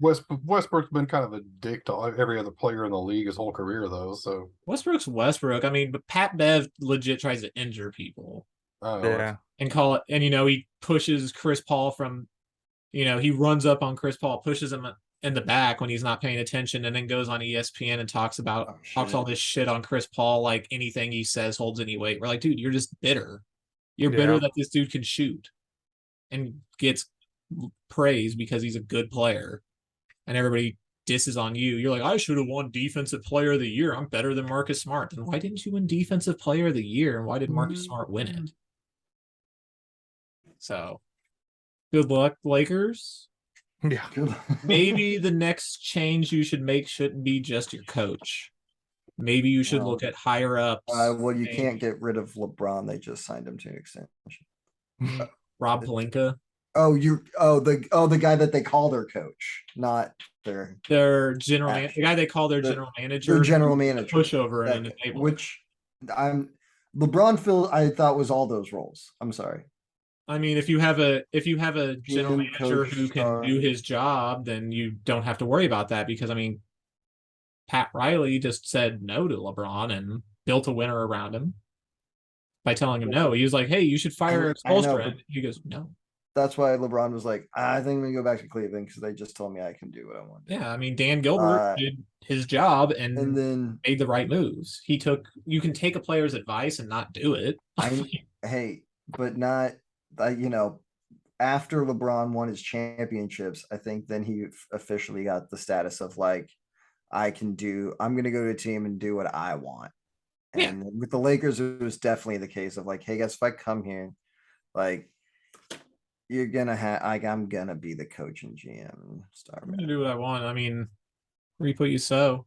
Westbrook's been kind of a dick to every other player in the league his whole career, though. So Westbrook's Westbrook. I mean, but Pat Bev legit tries to injure people. And call it, and he pushes Chris Paul from, he runs up on Chris Paul, pushes him in the back when he's not paying attention, and then goes on ESPN and talks all this shit on Chris Paul, like anything he says holds any weight. We're like, dude, you're just bitter. You're bitter that this dude can shoot and gets praise because he's a good player, and everybody disses on you. You're like, I should have won Defensive Player of the Year. I'm better than Marcus Smart. Then why didn't you win Defensive Player of the Year, and why did Marcus Smart win it? So, good luck, Lakers. Yeah. Maybe the next change you should make shouldn't be just your coach. Maybe you should look at higher ups. Well, you can't get rid of LeBron. They just signed him to an extension. Rob Pelinka. The guy that they call their coach, not their general manager. The guy they call their general manager. Their general manager. Pushover and enabler. LeBron I thought was all those roles. I'm sorry. I mean, if you have a general GM, manager coach, who can star. do his job, then you don't have to worry about that because I mean, Pat Riley just said no to LeBron and built a winner around him by telling him no. He was like, "Hey, you should fire I know, Spoelstra." but And he goes, "No." that's why LeBron was like, I think I'm gonna go back to Cleveland because they just told me I can do what I want to do. Yeah, I mean, Dan Gilbert did his job And and then made the right moves. You can take a player's advice and not do it. hey, but not after LeBron won his championships, I think then he officially got the status of like, I'm gonna go to a team and do what I want. Yeah. And with the Lakers, it was definitely the case of like, hey guys, if I come here, like you're gonna have like I'm gonna be the coach and GM star I'm gonna man. do what I want. I mean, reap what you sow.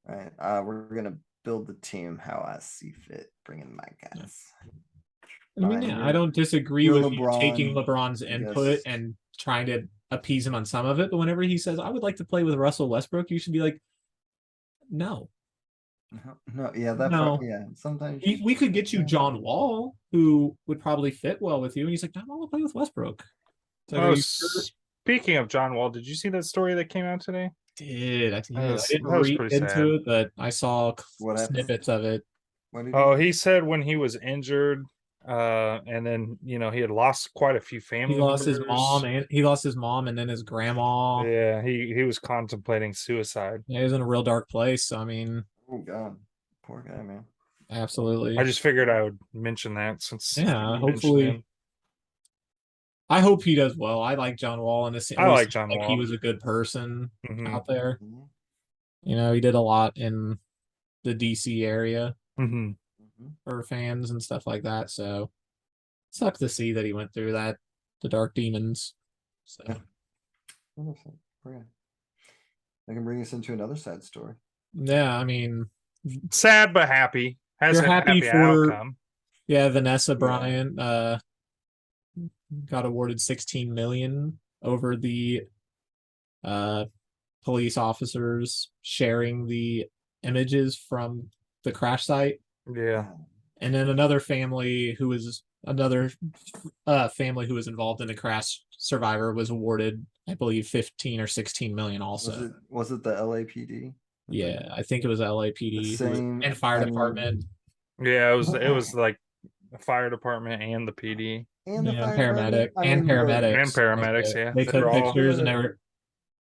Right. We're gonna build the team how I see fit, bringing my guys. I mean, Fine, yeah, I you're- don't disagree you're with you taking LeBron, LeBron's I input guess. and trying to appease him on some of it. But whenever he says, I would like to play with Russell Westbrook, you should be like, no. No, yeah, No. yeah. Sometimes We could get you John Wall, who would probably fit well with you. And he's like, no, I want to play with Westbrook. It's like, Oh, are you sure? speaking of John Wall, did you see that story that came out today? I did. I That didn't was read pretty into sad. it, but I saw What happened? snippets of it. What did Oh, he said when he was injured, and then he had lost quite a few family He lost his members. mom, and he lost his mom, and then his grandma. Yeah, he was contemplating suicide. Yeah, he was in a real dark place. So, I mean, Oh God, poor guy, man. absolutely. I just figured I would mention that since Yeah, you mentioned hopefully. him. I hope he does well. I like John Wall, and this I like John like Wall. he was a good person Mhm. out there. Mhm, He did a lot in the DC area Mhm. mhm. for fans and stuff like that. So, sucks to see that he went through that, the dark demons. So, Yeah. Okay. I can bring us into another sad story. yeah, I mean, Sad but happy. Has You're a happy happy for- outcome. yeah, Vanessa Yeah. Bryant got awarded 16 million over the police officers sharing the images from the crash site. Yeah. And then another family who was involved in the crash survivor was awarded, I believe, 15 or 16 million also. Was it the LAPD? Yeah, I think it was LAPD The same- and fire I mean- department Yeah, it was like the fire department and the PD. And the and fire paramedic department? I and mean, look, paramedics. And paramedics, yeah. They They took were all- pictures and they were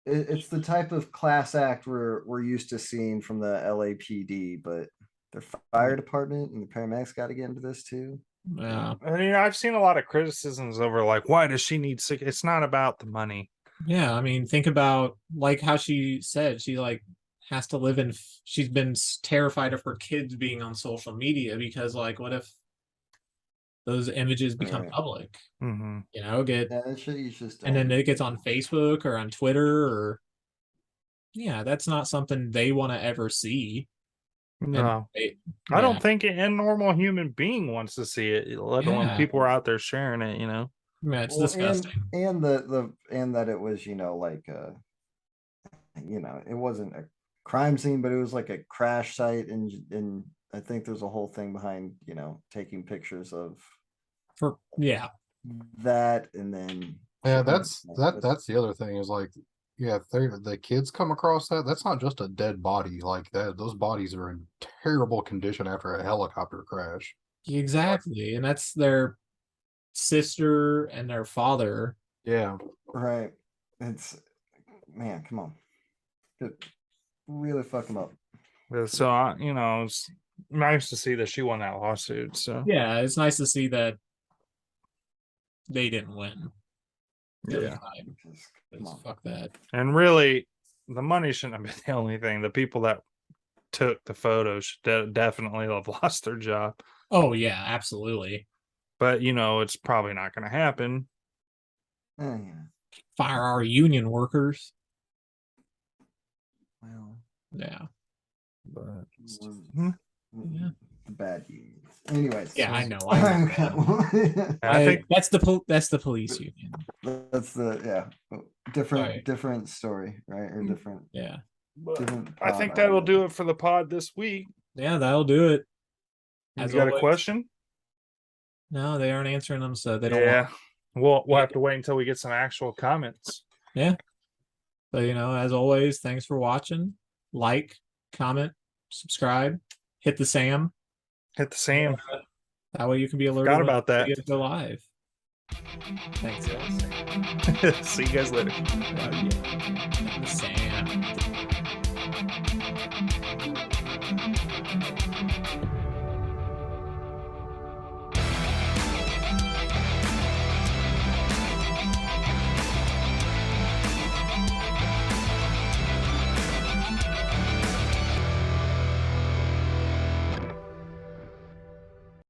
it's the type of class act we're used to seeing from the LAPD, but the fire department and the paramedics got to get into this too. yeah. And, I've seen a lot of criticisms over like, why does she need sick? It's not about the money. Yeah, I mean, think about like how she said she like has to live in. She's been terrified of her kids being on social media because like, what if those images become Right. public? Mm-hmm. Get Yeah, that shit you just and then don't- it gets on Facebook or on Twitter or yeah, that's not something they want to ever see. No, They- I yeah. don't think a normal human being wants to see it, let alone Yeah. people are out there sharing it, Yeah, it's Well, disgusting. and that it was like it wasn't a crime scene, but it was like a crash site, and I think there's a whole thing behind taking pictures of Yeah, that, and then Yeah, that's the other thing is like, yeah, if the kids come across that's not just a dead body like that. Those bodies are in terrible condition after a helicopter crash. exactly, and that's their sister and their father. Yeah, right. It's man, come on, really fuck them up. So it's nice to see that she won that lawsuit. So Yeah, it's nice to see that they didn't win. yeah, Come on. Fuck that. and really, the money shouldn't have been the only thing. The people that took the photos should definitely have lost their job. Oh yeah, absolutely. But it's probably not going to happen. Yeah. Fire our union workers. Well, Yeah. But Yeah. bad unions. Anyways. Yeah, I know. I think that's the police union. That's different Sorry. different story, right? Or different. Yeah. different I think pod, that'll right? do it for the pod this week. Yeah, that'll do it. You As got a always. question? No, they aren't answering them, so they don't Yeah. want. We'll have to wait until we get some actual comments. Yeah. So, as always, thanks for watching. Like, comment, subscribe, hit the Sam. Hit the same. That way you can be alerted. Forgot when about that. videos go live. Thanks, guys. See you guys later. Oh, yeah. Hit the Sam.